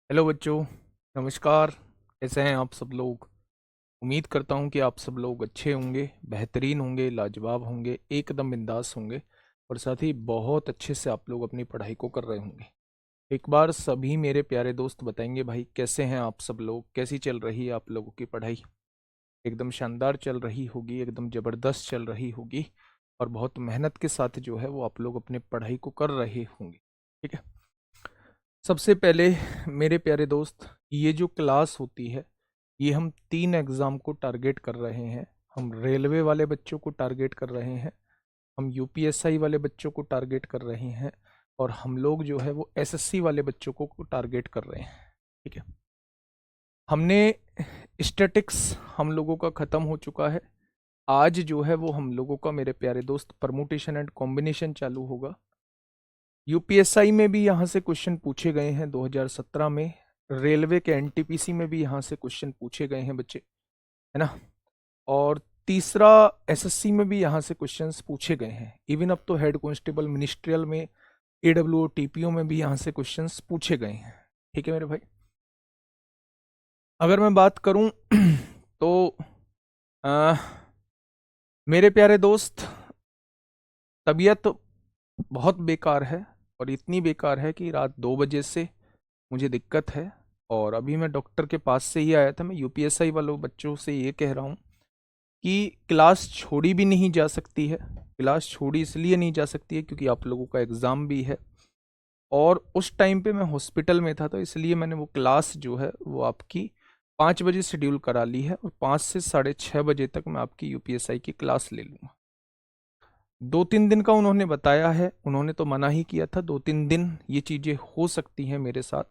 Hello बच्चों। नमस्कार। कैसे हैं आप सब लोग? उम्मीद करता हूं कि आप सब लोग अच्छे होंगे, बेहतरीन होंगे, लाजवाब होंगे, एकदम बिंदास होंगे और साथ ही बहुत अच्छे से आप लोग अपनी पढ़ाई को कर रहे होंगे। एक बार सभी मेरे प्यारे दोस्त बताएंगे भाई कैसे हैं आप सब लोग, कैसी चल रही है आप लोगों की पढ़ाई? एकदम शानदार चल रही होगी, एकदम ज़बरदस्त चल रही होगी और बहुत मेहनत के साथ जो है वो आप लोग अपने पढ़ाई को कर रहे होंगे। ठीक है। सबसे पहले मेरे प्यारे दोस्त, ये जो क्लास होती है ये हम 3 एग्ज़ाम को टारगेट कर रहे हैं। हम रेलवे वाले बच्चों को टारगेट कर रहे हैं, हम यूपीएसआई वाले बच्चों को टारगेट कर रहे हैं और हम लोग जो है वो एसएससी वाले बच्चों को टारगेट कर रहे हैं। ठीक है। हमने स्टैटिक्स हम लोगों का ख़त्म हो चुका है। आज जो है वो हम लोगों का मेरे प्यारे दोस्त परमुटेशन एंड कॉम्बिनेशन चालू होगा। यूपीएसआई में भी यहाँ से क्वेश्चन पूछे गए हैं 2017 में। रेलवे के एनटीपीसी में भी यहाँ से क्वेश्चन पूछे गए हैं बच्चे, है ना। और तीसरा, एसएससी में भी यहाँ से क्वेश्चंस पूछे गए हैं। इवन अब तो हेड कांस्टेबल मिनिस्ट्रियल में, एडब्ल्यूओ टीपीओ में भी यहाँ से क्वेश्चंस पूछे गए हैं। ठीक है मेरे भाई। अगर मैं बात करूं तो आ, मेरे प्यारे दोस्त, तबीयत बहुत बेकार है और इतनी बेकार है कि रात 2 बजे से मुझे दिक्कत है। और अभी मैं डॉक्टर के पास से ही आया था। मैं यूपीएसआई वालों बच्चों से ये कह रहा हूँ कि क्लास छोड़ी भी नहीं जा सकती है। क्लास छोड़ी इसलिए नहीं जा सकती है क्योंकि आप लोगों का एग्ज़ाम भी है और उस टाइम पे मैं हॉस्पिटल में था, तो इसलिए मैंने वो क्लास जो है वो आपकी 5 बजे शेड्यूल करा ली है और 5 से 6:30 बजे तक मैं आपकी यूपीएसआई की क्लास ले लूँगा। 2-3 दिन का उन्होंने बताया है, उन्होंने तो मना ही किया था। 2-3 दिन ये चीज़ें हो सकती हैं मेरे साथ,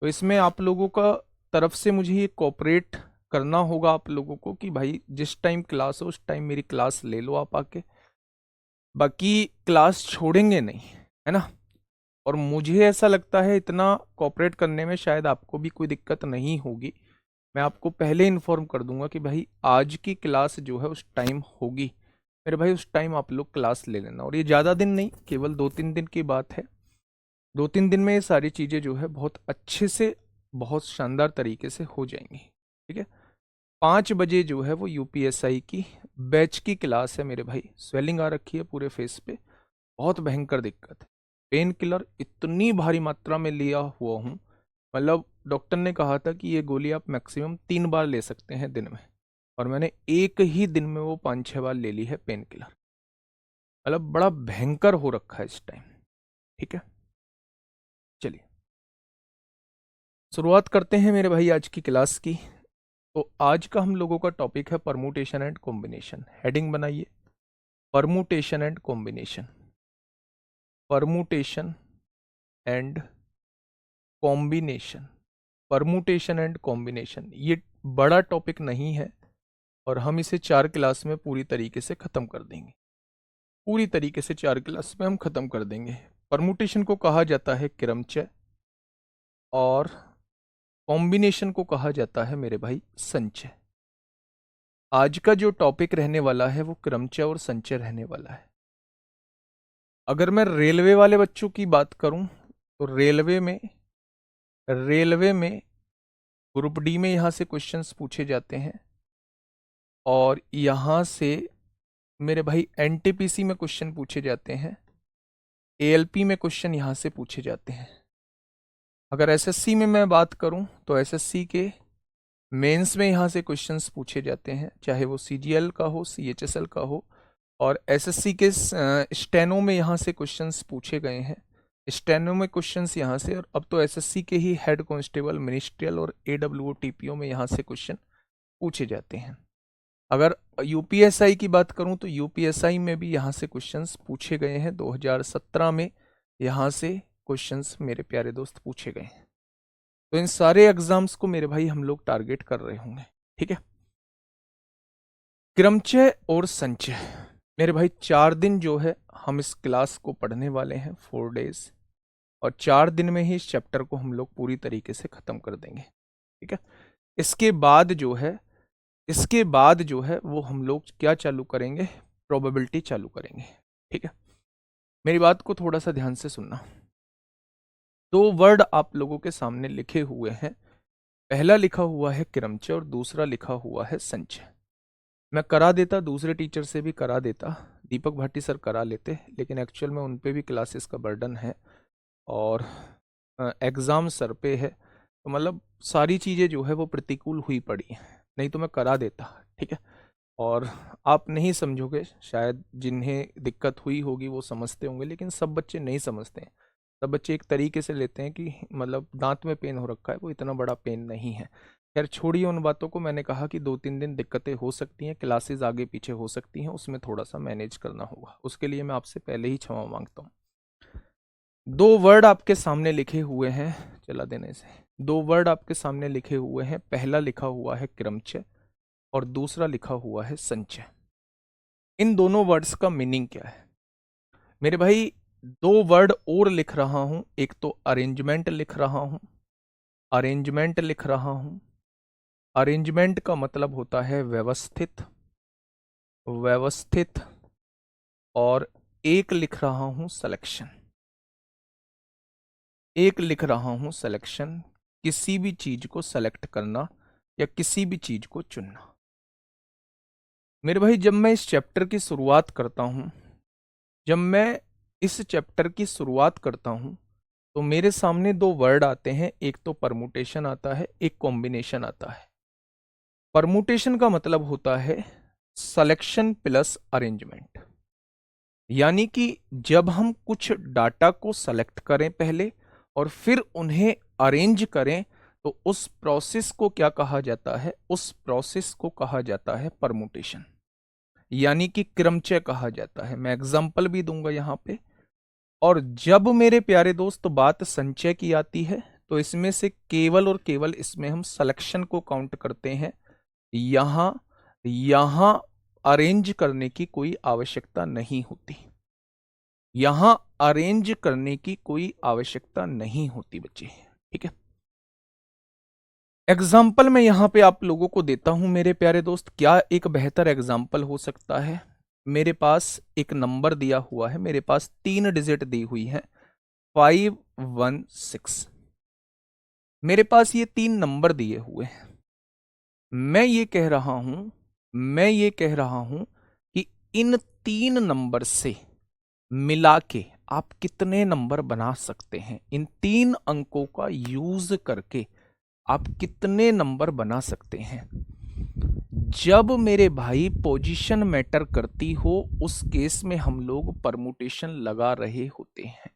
तो इसमें आप लोगों का तरफ से मुझे ये कोऑपरेट करना होगा आप लोगों को कि भाई जिस टाइम क्लास हो उस टाइम मेरी क्लास ले लो आप आके। बाकी क्लास छोड़ेंगे नहीं, है ना। और मुझे ऐसा लगता है इतना कोऑपरेट करने में शायद आपको भी कोई दिक्कत नहीं होगी। मैं आपको पहले इन्फॉर्म कर दूंगा कि भाई आज की क्लास जो है उस टाइम होगी। मेरे भाई उस टाइम आप लोग क्लास ले लेना और ये ज़्यादा दिन नहीं, केवल 2-3 दिन की बात है। 2-3 दिन में ये सारी चीज़ें जो है बहुत अच्छे से, बहुत शानदार तरीके से हो जाएंगी। ठीक है। 5 बजे जो है वो यूपीएसआई की बैच की क्लास है मेरे भाई। स्वेलिंग आ रखी है पूरे फेस पे, बहुत भयंकर दिक्कत है। पेन किलर इतनी भारी मात्रा में लिया हुआ हूँ, मतलब डॉक्टर ने कहा था कि ये गोली आप मैक्सिमम 3 बार ले सकते हैं दिन में, और मैंने एक ही दिन में वो 5-6 बार ले ली है पेन किलर। मतलब बड़ा भयंकर हो रखा है इस टाइम। ठीक है। चलिए शुरुआत करते हैं मेरे भाई आज की क्लास की। तो आज का हम लोगों का टॉपिक है परमुटेशन एंड कॉम्बिनेशन। हेडिंग बनाइए, permutation and combination. Permutation and combination. Permutation and combination ये बड़ा टॉपिक नहीं है और हम इसे 4 क्लास में पूरी तरीके से ख़त्म कर देंगे। पूरी तरीके से 4 क्लास में हम ख़त्म कर देंगे। परमुटेशन को कहा जाता है क्रमचय और कॉम्बिनेशन को कहा जाता है मेरे भाई संचय। आज का जो टॉपिक रहने वाला है वो क्रमचय और संचय रहने वाला है। अगर मैं रेलवे वाले बच्चों की बात करूं तो रेलवे में ग्रुप डी में यहाँ से क्वेश्चंस पूछे जाते हैं और यहाँ से मेरे भाई एनटीपीसी में क्वेश्चन पूछे जाते हैं, एएलपी में क्वेश्चन यहाँ से पूछे जाते हैं। अगर एसएससी में मैं बात करूं तो एसएससी के मेंस में यहाँ से क्वेश्चंस पूछे जाते हैं, चाहे वो सीजीएल का हो, सीएचएसएल का हो। और एसएससी के स्टेनो में यहाँ से क्वेश्चंस पूछे गए हैं। स्टेनो में क्वेश्चंस यहाँ से, और अब तो एसएससी के ही हेड कांस्टेबल मिनिस्ट्रियल और एडब्ल्यूओ टीपीओ में यहाँ से क्वेश्चन पूछे जाते हैं। अगर यूपीएसआई की बात करूं तो यूपीएसआई में भी यहाँ से क्वेश्चंस पूछे गए हैं। 2017 में यहाँ से क्वेश्चंस मेरे प्यारे दोस्त पूछे गए हैं। तो इन सारे एग्जाम्स को मेरे भाई हम लोग टारगेट कर रहे होंगे। ठीक है। क्रमचय और संचय मेरे भाई 4 दिन जो है हम इस क्लास को पढ़ने वाले हैं, 4 डेज, और 4 दिन में ही इस चैप्टर को हम लोग पूरी तरीके से खत्म कर देंगे। ठीक है। इसके बाद जो है वो हम लोग क्या चालू करेंगे, प्रोबेबिलिटी चालू करेंगे। ठीक है। मेरी बात को थोड़ा सा ध्यान से सुनना। दो वर्ड आप लोगों के सामने लिखे हुए हैं। पहला लिखा हुआ है किरमचे और दूसरा लिखा हुआ है संचय। मैं करा देता, दूसरे टीचर से भी करा देता, दीपक भाटी सर करा लेते, लेकिन एक्चुअल में उन पे भी क्लासेस का बर्डन है और एग्ज़ाम सर पे है, तो मतलब सारी चीज़ें जो है वो प्रतिकूल हुई पड़ी हैं, नहीं तो मैं करा देता। ठीक है, और आप नहीं समझोगे, शायद जिन्हें दिक्कत हुई होगी वो समझते होंगे, लेकिन सब बच्चे नहीं समझते हैं। सब बच्चे एक तरीके से लेते हैं कि मतलब दांत में पेन हो रखा है, वो इतना बड़ा पेन नहीं है। खैर छोड़िए उन बातों को। मैंने कहा कि 2-3 दिन दिक्कतें हो सकती हैं, क्लासेस आगे पीछे हो सकती हैं, उसमें थोड़ा सा मैनेज करना होगा, उसके लिए मैं आपसे पहले ही क्षमा मांगता हूँ। दो वर्ड आपके सामने लिखे हुए हैं, चला देने से, दो वर्ड आपके सामने लिखे हुए हैं। पहला लिखा हुआ है क्रमचय और दूसरा लिखा हुआ है संचय। इन दोनों वर्ड्स का मीनिंग क्या है मेरे भाई? दो वर्ड और लिख रहा हूं, एक तो अरेंजमेंट लिख रहा हूं, अरेंजमेंट लिख रहा हूं। अरेंजमेंट का मतलब होता है व्यवस्थित, व्यवस्थित। और एक लिख रहा हूं सिलेक्शन, एक लिख रहा हूं सिलेक्शन, किसी भी चीज को सेलेक्ट करना या किसी भी चीज को चुनना। मेरे भाई जब मैं इस चैप्टर की शुरुआत करता हूं, जब मैं इस चैप्टर की शुरुआत करता हूं, तो मेरे सामने दो वर्ड आते हैं, एक तो परमुटेशन आता है, एक कॉम्बिनेशन आता है। परमुटेशन का मतलब होता है सिलेक्शन प्लस अरेंजमेंट, यानी कि जब हम कुछ डाटा को सेलेक्ट करें पहले और फिर उन्हें अरेंज करें, तो उस प्रोसेस को क्या कहा जाता है? उस प्रोसेस को कहा जाता है परमुटेशन, यानी कि क्रमचय कहा जाता है। मैं एग्जांपल भी दूंगा यहां पे। और जब मेरे प्यारे दोस्त बात संचय की आती है, तो इसमें से केवल और केवल इसमें हम सिलेक्शन को काउंट करते हैं। यहां यहां अरेंज करने की कोई आवश्यकता नहीं होती, यहां अरेंज करने की कोई आवश्यकता नहीं होती बच्चे। ठीक है, एग्जाम्पल मैं यहां पे आप लोगों को देता हूं मेरे प्यारे दोस्त। क्या एक बेहतर एग्जाम्पल हो सकता है? मेरे पास एक नंबर दिया हुआ है, मेरे पास 3 डिजिट दी हुई है, 516। मेरे पास ये 3 नंबर दिए हुए हैं। मैं ये कह रहा हूं, मैं ये कह रहा हूं कि इन 3 नंबर से मिला के आप कितने नंबर बना सकते हैं? इन 3 अंकों का यूज करके आप कितने नंबर बना सकते हैं? जब मेरे भाई पोजीशन मैटर करती हो, उस केस में हम लोग परमुटेशन लगा रहे होते हैं।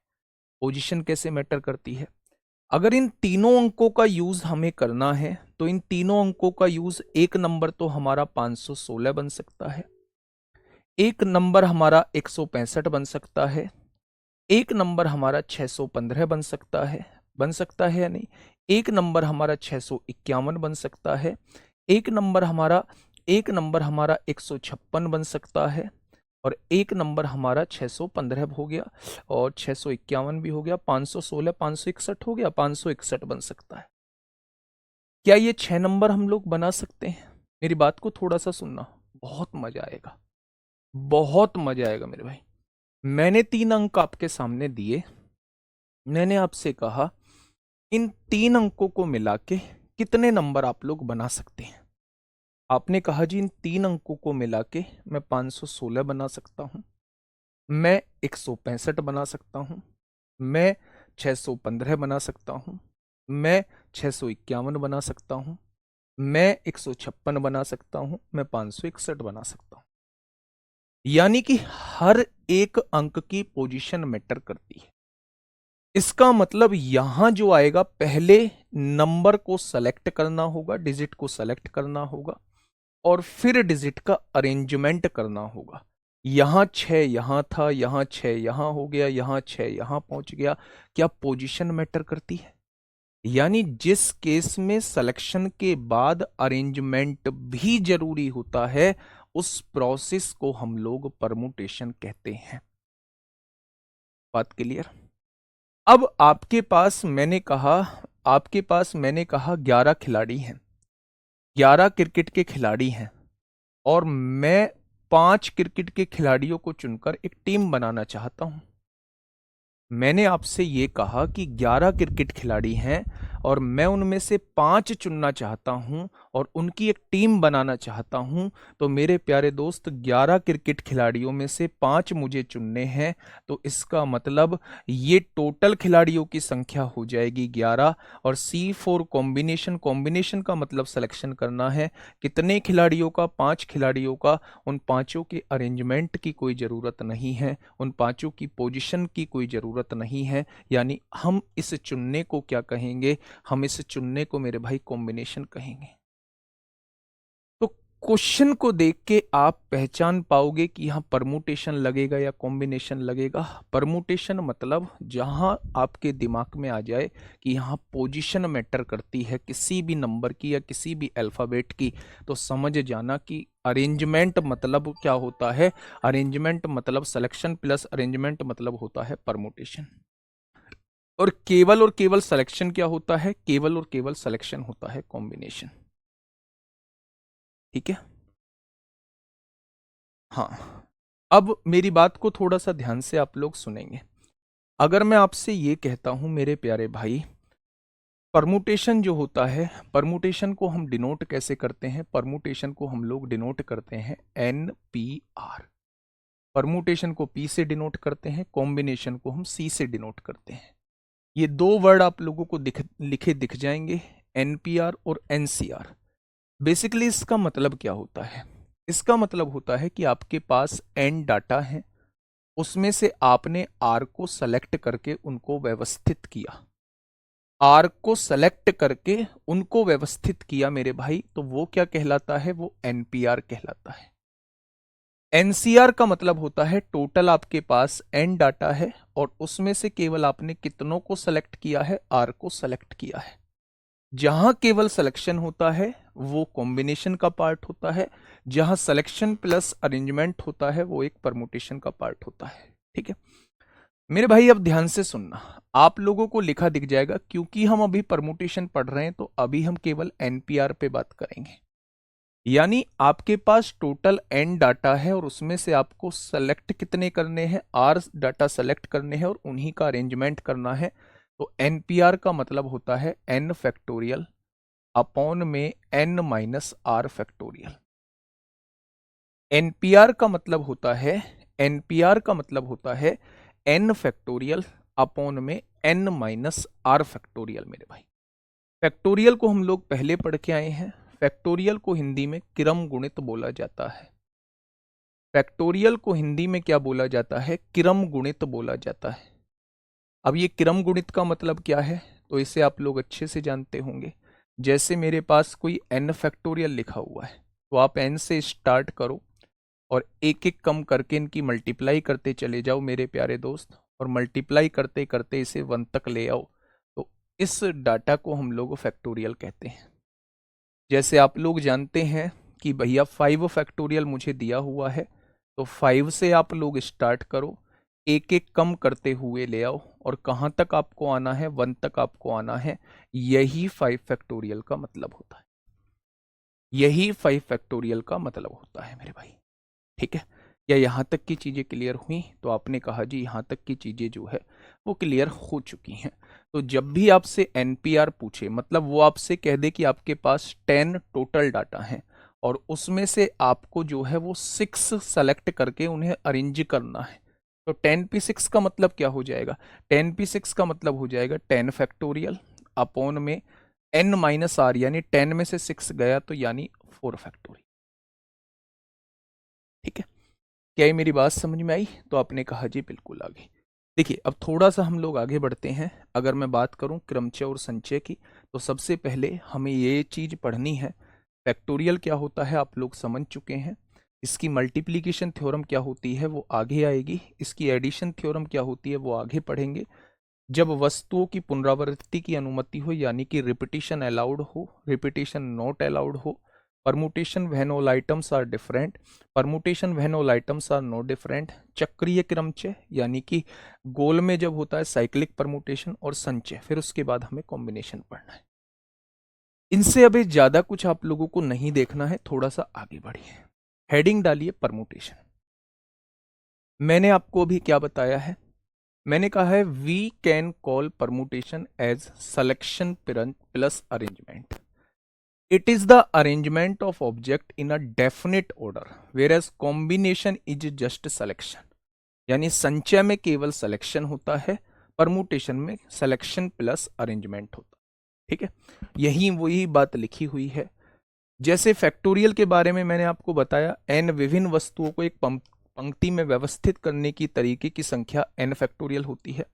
पोजीशन कैसे मैटर करती है? अगर इन तीनों अंकों का यूज हमें करना है, तो इन तीनों अंकों का यूज, एक नंबर तो हमारा 516 बन सकता है, एक नंबर हमारा 165 बन सकता है, एक नंबर हमारा 615 बन सकता है या नहीं? एक नंबर हमारा 651 बन सकता है, एक नंबर हमारा, एक नंबर हमारा 156 बन सकता है, और एक नंबर हमारा 615 हो गया, और 651 भी हो गया, 516 561 हो गया, 561 बन सकता है। क्या ये 6 नंबर हम लोग बना सकते हैं? मेरी बात को थोड़ा सा सुनना, बहुत मजा आएगा, बहुत मजा आएगा मेरे भाई। मैंने 3 अंक आपके सामने दिए, मैंने आपसे कहा इन 3 अंकों को मिला के कितने नंबर आप लोग बना सकते हैं? आपने कहा जी इन 3 अंकों को मिला के मैं 516 बना सकता हूं, मैं 165 बना सकता हूं, मैं 615 बना सकता हूं, मैं 651 बना सकता हूं, मैं 156 बना सकता हूं, मैं 561 बना सकता हूं। यानी कि हर एक अंक की पोजीशन मैटर करती है। इसका मतलब यहां जो आएगा, पहले नंबर को सेलेक्ट करना होगा, डिजिट को सेलेक्ट करना होगा, और फिर डिजिट का अरेंजमेंट करना होगा। यहां 6 यहां था, यहां 6 यहां हो गया, यहां 6 यहां पहुंच गया। क्या पोजीशन मैटर करती है? यानी जिस केस में सिलेक्शन के बाद अरेंजमेंट भी जरूरी होता है, उस प्रोसेस को हम लोग परमुटेशन कहते हैं। बात क्लियर? अब आपके पास मैंने कहा, आपके पास मैंने कहा 11 खिलाड़ी हैं, 11 क्रिकेट के खिलाड़ी हैं, और मैं 5 क्रिकेट के खिलाड़ियों को चुनकर एक टीम बनाना चाहता हूं। मैंने आपसे ये कहा कि 11 क्रिकेट खिलाड़ी हैं और मैं उनमें से 5 चुनना चाहता हूं और उनकी एक टीम बनाना चाहता हूं। तो मेरे प्यारे दोस्त, 11 क्रिकेट खिलाड़ियों में से 5 मुझे चुनने हैं। तो इसका मतलब ये टोटल खिलाड़ियों की संख्या हो जाएगी 11। और C4 कॉम्बिनेशन, कॉम्बिनेशन का मतलब सिलेक्शन करना है। कितने खिलाड़ियों का? 5 खिलाड़ियों का। उन पांचों के अरेंजमेंट की कोई ज़रूरत नहीं है, उन पांचों की पोजीशन की कोई ज़रूरत नहीं है। यानी हम इस चुनने को क्या कहेंगे? हम इस चुनने को मेरे भाई कॉम्बिनेशन कहेंगे। तो क्वेश्चन को देख के आप पहचान पाओगे कि यहां परमुटेशन लगेगा या कॉम्बिनेशन लगेगा। परमुटेशन मतलब जहां आपके दिमाग में आ जाए कि यहां पोजीशन मैटर करती है किसी भी नंबर की या किसी भी अल्फाबेट की, तो समझ जाना कि अरेंजमेंट मतलब क्या होता है। अरेंजमेंट मतलब सिलेक्शन प्लस अरेंजमेंट मतलब होता है परमुटेशन। और केवल सिलेक्शन क्या होता है? केवल और केवल सिलेक्शन होता है कॉम्बिनेशन। ठीक है। हाँ, अब मेरी बात को थोड़ा सा ध्यान से आप लोग सुनेंगे। अगर मैं आपसे ये कहता हूं मेरे प्यारे भाई, परमुटेशन जो होता है, परमुटेशन को हम डिनोट कैसे करते हैं? परमुटेशन को हम लोग डिनोट करते हैं NPR। परमुटेशन को P से डिनोट करते हैं, कॉम्बिनेशन को हम C से डिनोट करते हैं। ये दो वर्ड आप लोगों को लिखे दिख जाएंगे, NPR और NCR। बेसिकली इसका मतलब क्या होता है? इसका मतलब होता है कि आपके पास n डाटा है, उसमें से आपने R को सेलेक्ट करके उनको व्यवस्थित किया। R को सेलेक्ट करके उनको व्यवस्थित किया मेरे भाई, तो वो क्या कहलाता है? वो NPR कहलाता है। NCR का मतलब होता है टोटल आपके पास n डाटा है और उसमें से केवल आपने कितनों को सेलेक्ट किया है? R को सेलेक्ट किया है। जहां केवल सिलेक्शन होता है वो कॉम्बिनेशन का पार्ट होता है, जहां सिलेक्शन प्लस अरेंजमेंट होता है वो एक परमुटेशन का पार्ट होता है। ठीक है मेरे भाई, अब ध्यान से सुनना। आप लोगों को लिखा दिख जाएगा, क्योंकि हम अभी परमुटेशन पढ़ रहे हैं तो अभी हम केवल NPR पे बात करेंगे। यानी आपके पास टोटल n डाटा है और उसमें से आपको सेलेक्ट कितने करने हैं? R डाटा सेलेक्ट करने हैं और उन्हीं का अरेंजमेंट करना है। तो NPR का मतलब होता है n फैक्टोरियल अपॉन में n minus r factorial. NPR का मतलब होता है, NPR का मतलब होता है n फैक्टोरियल अपॉन में n माइनस आर फैक्टोरियल। मेरे भाई, फैक्टोरियल को हम लोग पहले पढ़ के आए हैं। फैक्टोरियल को हिंदी में क्रम गुणित बोला जाता है। फैक्टोरियल को हिंदी में क्या बोला जाता है? क्रम गुणित बोला जाता है। अब ये क्रम गुणित का मतलब क्या है? तो इसे आप लोग अच्छे से जानते होंगे। जैसे मेरे पास कोई n फैक्टोरियल लिखा हुआ है, तो आप n से स्टार्ट करो और एक एक कम करके इनकी मल्टीप्लाई करते चले जाओ मेरे प्यारे दोस्त, और मल्टीप्लाई करते करते इसे 1 तक ले आओ। तो इस डाटा को हम लोग फैक्टोरियल कहते हैं। जैसे आप लोग जानते हैं कि भैया 5 फैक्टोरियल मुझे दिया हुआ है, तो 5 से आप लोग स्टार्ट करो, एक एक कम करते हुए ले आओ, और कहाँ तक आपको आना है? 1 तक आपको आना है। यही 5 फैक्टोरियल का मतलब होता है। यही 5 फैक्टोरियल का मतलब होता है मेरे भाई। ठीक है, या यहाँ तक की चीज़ें क्लियर हुई? तो आपने कहा जी यहाँ तक की चीज़ें जो है वो क्लियर हो चुकी हैं। तो जब भी आपसे NPR पूछे, मतलब वो आपसे कह दे कि आपके पास 10 टोटल डाटा है और उसमें से आपको जो है वो 6 सेलेक्ट करके उन्हें अरेंज करना है, तो 10p6 का मतलब क्या हो जाएगा? 10p6 का मतलब हो जाएगा 10 फैक्टोरियल अपॉन में n माइनस आर, यानी 10 में से 6 गया तो यानी 4 फैक्टोरियल। ठीक है, क्या ये मेरी बात समझ में आई? तो आपने कहा जी बिल्कुल आगे। देखिए, अब थोड़ा सा हम लोग आगे बढ़ते हैं। अगर मैं बात करूं क्रमचय और संचय की, तो सबसे पहले हमें ये चीज पढ़नी है। फैक्टोरियल क्या होता है आप लोग समझ चुके हैं। इसकी मल्टीप्लीकेशन थ्योरम क्या होती है वो आगे आएगी। इसकी एडिशन थ्योरम क्या होती है वो आगे पढ़ेंगे। जब वस्तुओं की पुनरावृत्ति की अनुमति हो, यानी कि रिपीटिशन अलाउड हो, रिपीटिशन नॉट अलाउड हो, permutation when all items are different, permutation when all items are not different, चक्रीय क्रमचय यानी कि गोल में जब होता है साइक्लिक परमुटेशन, और संचय, फिर उसके बाद हमें कॉम्बिनेशन पढ़ना है। इनसे अभी ज्यादा कुछ आप लोगों को नहीं देखना है, थोड़ा सा आगे बढ़िए। हेडिंग डालिए परमुटेशन। मैंने आपको अभी क्या बताया है? मैंने कहा है we can call permutation as selection plus arrangement. It is the arrangement of object in a definite order whereas combination is just selection. यानी संचय में केवल सिलेक्शन होता है, परमुटेशन में सिलेक्शन प्लस अरेंजमेंट होता है. ठीक है, यही वही बात लिखी हुई है. जैसे फैक्टोरियल के बारे में मैंने आपको बताया, n विभिन्न वस्तुओं को एक पंक्ति में व्यवस्थित करने की तरीके की संख्या n फैक्टोरियल होती है.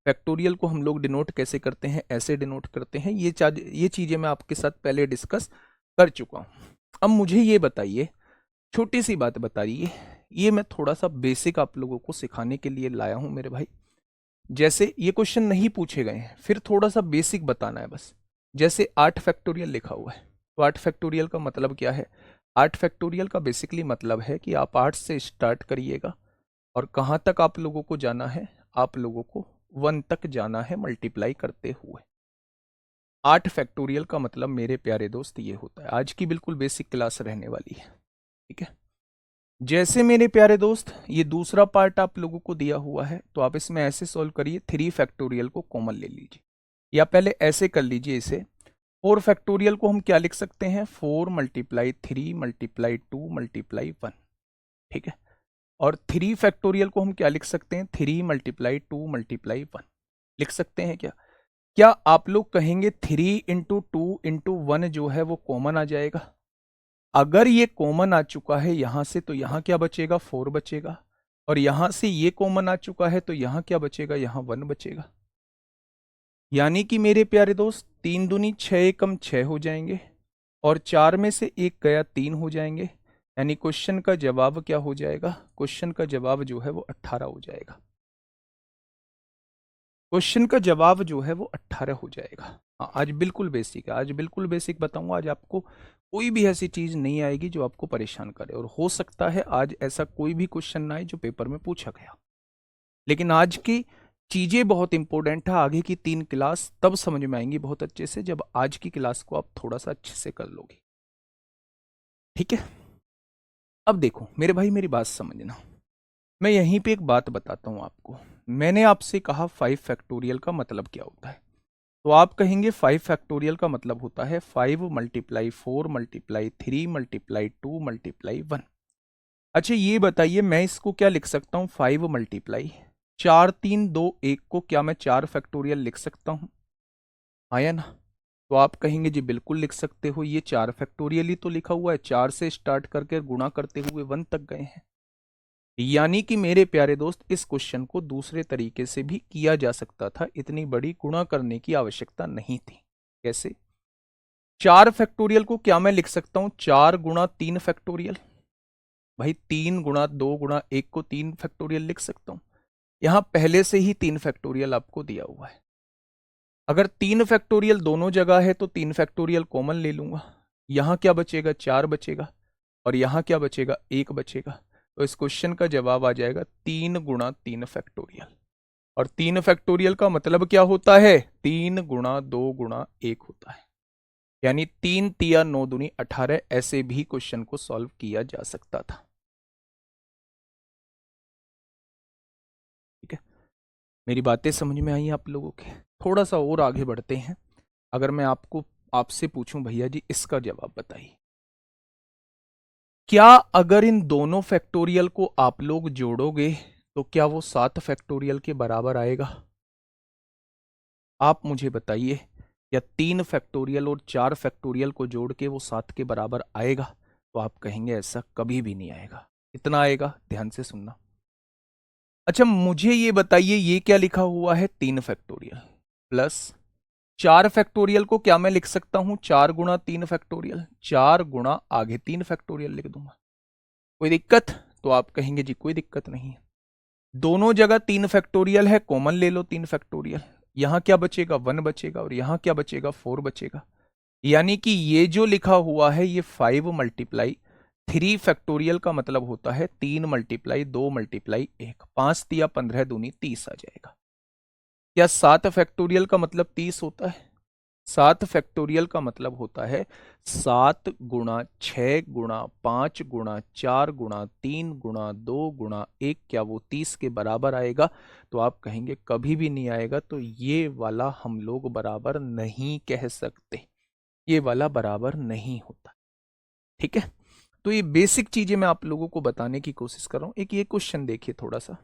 फैक्टोरियल को हम लोग डिनोट कैसे करते हैं, ऐसे डिनोट करते हैं. ये चीजें मैं आपके साथ पहले डिस्कस कर चुका हूं. अब मुझे ये बताइए, छोटी सी बात बताइए, ये मैं थोड़ा सा बेसिक आप लोगों को सिखाने के लिए लाया हूं मेरे भाई. जैसे ये क्वेश्चन नहीं पूछे गए हैं, फिर थोड़ा सा बेसिक बताना है बस. जैसे 8 फैक्टोरियल लिखा हुआ है, तो 8 फैक्टोरियल का मतलब क्या है? 8 फैक्टोरियल का बेसिकली मतलब है कि आप 8 से स्टार्ट करिएगा और कहाँ तक आप लोगों को जाना है? आप लोगों को 1 तक जाना है मल्टीप्लाई करते हुए. 8 फैक्टोरियल का मतलब मेरे प्यारे दोस्त ये होता है. आज की बिल्कुल बेसिक क्लास रहने वाली है. ठीक है, जैसे मेरे प्यारे दोस्त ये दूसरा पार्ट आप लोगों को दिया हुआ है, तो आप इसमें ऐसे सॉल्व करिए. 3 फैक्टोरियल को कॉमन ले लीजिए, या पहले ऐसे कर लीजिए इसे. 4 फैक्टोरियल को हम क्या लिख सकते हैं? 4 मल्टीप्लाई 3 मल्टीप्लाई 2 मल्टीप्लाई 1. ठीक है, और 3 फैक्टोरियल को हम क्या लिख सकते हैं? 3 मल्टीप्लाई 2 मल्टीप्लाई 1 लिख सकते हैं. क्या क्या आप लोग कहेंगे 3 इंटू 2 इंटू 1 जो है वो कॉमन आ जाएगा? अगर ये कॉमन आ चुका है यहां से, तो यहां क्या बचेगा? 4 बचेगा. और यहां से ये कॉमन आ चुका है, तो यहां क्या बचेगा? यहां 1 बचेगा. यानी कि मेरे प्यारे दोस्त 3 दूनी 6 एकम 6 हो जाएंगे, और 4 में से 1 गया 3 हो जाएंगे. यानी क्वेश्चन का जवाब क्या हो जाएगा? क्वेश्चन का जवाब जो है वो 18 हो जाएगा. क्वेश्चन का जवाब जो है वो 18 हो जाएगा. हाँ, आज बिल्कुल बेसिक है, आज बिल्कुल बेसिक बताऊंगा. आज आपको कोई भी ऐसी चीज नहीं आएगी जो आपको परेशान करे, और हो सकता है आज ऐसा कोई भी क्वेश्चन ना आए जो पेपर में पूछा गया. लेकिन आज की चीजें बहुत इंपॉर्टेंट है. आगे की 3 क्लास तब समझ में आएंगी बहुत अच्छे से, जब आज की क्लास को आप थोड़ा सा अच्छे से कर लोगे. ठीक है, अब देखो मेरे भाई, मेरी बात समझना. मैं यहीं पे एक बात बताता हूं आपको. मैंने आपसे कहा 5 फैक्टोरियल का मतलब क्या होता है, तो आप कहेंगे 5 फैक्टोरियल का मतलब होता है 5 मल्टीप्लाई 4 मल्टीप्लाई 3 मल्टीप्लाई 2 मल्टीप्लाई 1. अच्छा ये बताइए, मैं इसको क्या लिख सकता हूं? 5 मल्टीप्लाई 4 3 2 1 को क्या मैं 4 फैक्टोरियल लिख सकता हूं? आया ना? तो आप कहेंगे जी बिल्कुल लिख सकते हो, ये 4 फैक्टोरियल ही तो लिखा हुआ है. 4 से स्टार्ट करके गुणा करते हुए 1 तक गए हैं. यानी कि मेरे प्यारे दोस्त इस क्वेश्चन को दूसरे तरीके से भी किया जा सकता था. इतनी बड़ी गुणा करने की आवश्यकता नहीं थी. कैसे? 4 फैक्टोरियल को क्या मैं लिख सकता हूं? 4 गुणा 3 फैक्टोरियल. भाई 3 गुणा 2 गुणा 1 को 3 फैक्टोरियल लिख सकता हूं. यहां पहले से ही 3 फैक्टोरियल आपको दिया हुआ है. अगर 3 फैक्टोरियल दोनों जगह है तो 3 फैक्टोरियल कॉमन ले लूंगा. यहां क्या बचेगा? 4 बचेगा, और यहां क्या बचेगा? 1 बचेगा. तो इस क्वेश्चन का जवाब आ जाएगा 3 गुणा 3 फैक्टोरियल. और 3 फैक्टोरियल का मतलब क्या होता है? 3 गुणा 2 गुणा 1 होता है. यानी 3 तिया 9 दूनी 18. ऐसे भी क्वेश्चन को सॉल्व किया जा सकता था. ठीक है, मेरी बातें समझ में आई आप लोगों के? थोड़ा सा और आगे बढ़ते हैं. अगर मैं आपसे पूछूं भैया जी इसका जवाब बताइए, क्या अगर इन दोनों फैक्टोरियल को आप लोग जोड़ोगे तो क्या वो 7 फैक्टोरियल के बराबर आएगा? आप मुझे बताइए, या 3 फैक्टोरियल और 4 फैक्टोरियल को जोड़ के वो 7 के बराबर आएगा? तो आप कहेंगे ऐसा कभी भी नहीं आएगा. इतना आएगा, ध्यान से सुनना. अच्छा मुझे ये बताइए, ये क्या लिखा हुआ है? 3 फैक्टोरियल प्लस 4 फैक्टोरियल को क्या मैं लिख सकता हूं? 4 गुणा 3 फैक्टोरियल. 4 गुणा आगे 3 फैक्टोरियल लिख दूंगा. कोई दिक्कत? तो आप कहेंगे जी कोई दिक्कत नहीं है. दोनों जगह 3 फैक्टोरियल है, कॉमन ले लो 3 फैक्टोरियल. यहां क्या बचेगा? 1 बचेगा, और यहां क्या बचेगा? 4 बचेगा. यानी कि ये जो लिखा हुआ है ये 5 मल्टीप्लाई 3 फैक्टोरियल का मतलब होता है 3 मल्टीप्लाई 2 मल्टीप्लाई 1. 5 तिया 15 दूनी 30 आ जाएगा. क्या 7 फैक्टोरियल का मतलब 30 होता है? 7 फैक्टोरियल का मतलब होता है 7 गुणा 6 गुणा 5 गुणा 4 गुणा 3 गुणा 2 गुणा 1। क्या वो 30 के बराबर आएगा? तो आप कहेंगे कभी भी नहीं आएगा। तो ये वाला हम लोग बराबर नहीं कह सकते, ये वाला बराबर नहीं होता। ठीक है, तो ये बेसिक चीजें मैं आप लोगों को बताने की कोशिश कर रहा हूं। एक ये क्वेश्चन देखिए थोड़ा सा,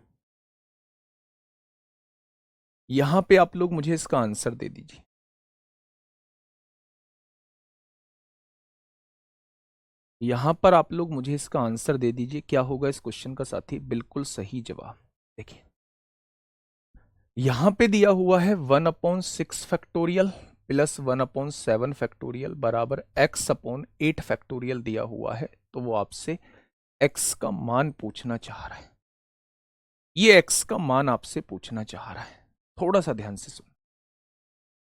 यहां पे आप लोग मुझे इसका आंसर दे दीजिए। यहां पर आप लोग मुझे इसका आंसर दे दीजिए, क्या होगा इस क्वेश्चन का साथी? बिल्कुल सही जवाब। देखिए यहां पे दिया हुआ है 1/6 फैक्टोरियल प्लस 1/7 फैक्टोरियल बराबर x/8 फैक्टोरियल दिया हुआ है। तो वो आपसे x का मान पूछना चाह रहा है, ये x का मान आपसे पूछना चाह रहा है। थोड़ा सा ध्यान से सुन।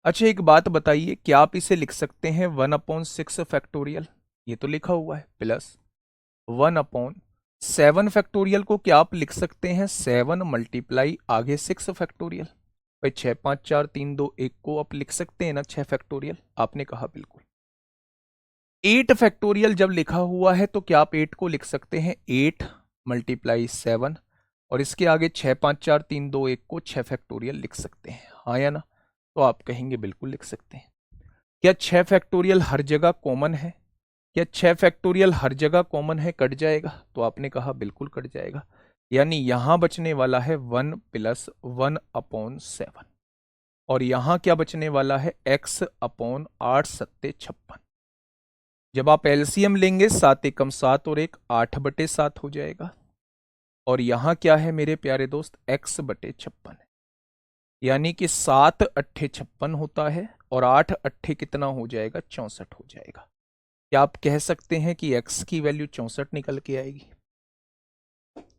अच्छा एक बात बताइए, क्या आप इसे लिख सकते हैं 1/6 फैक्टोरियल? ये तो लिखा हुआ है, प्लस 1/7 फैक्टोरियल को क्या आप लिख सकते हैं 7 मल्टीप्लाई आगे 6 फैक्टोरियल? भाई 6 5 4 3 2 1 को आप लिख सकते हैं ना 6 फैक्टोरियल? आपने कहा बिल्कुल। 8 फैक्टोरियल जब लिखा हुआ है तो क्या आप 8 को लिख सकते हैं 8 मल्टीप्लाई 7, और इसके आगे 6 5 4 3 2 1 को 6 फैक्टोरियल लिख सकते हैं, हाँ या ना? तो आप कहेंगे बिल्कुल लिख सकते हैं। क्या 6 फैक्टोरियल हर जगह कॉमन है? क्या 6 फैक्टोरियल हर जगह कॉमन है, कट जाएगा? तो आपने कहा बिल्कुल कट जाएगा। यानी यहां बचने वाला है 1 प्लस 1/7, और यहां क्या बचने वाला है x/8 सत्ते 56। जब आप एलसीएम लेंगे 7 एकम 7 और 1 8/7 हो जाएगा, और यहां क्या है मेरे प्यारे दोस्त x/56 है। यानी कि 7 अट्ठे 56 होता है और 8 अट्ठे कितना हो जाएगा 64 हो जाएगा। क्या आप कह सकते हैं कि x की वैल्यू 64 निकल के आएगी?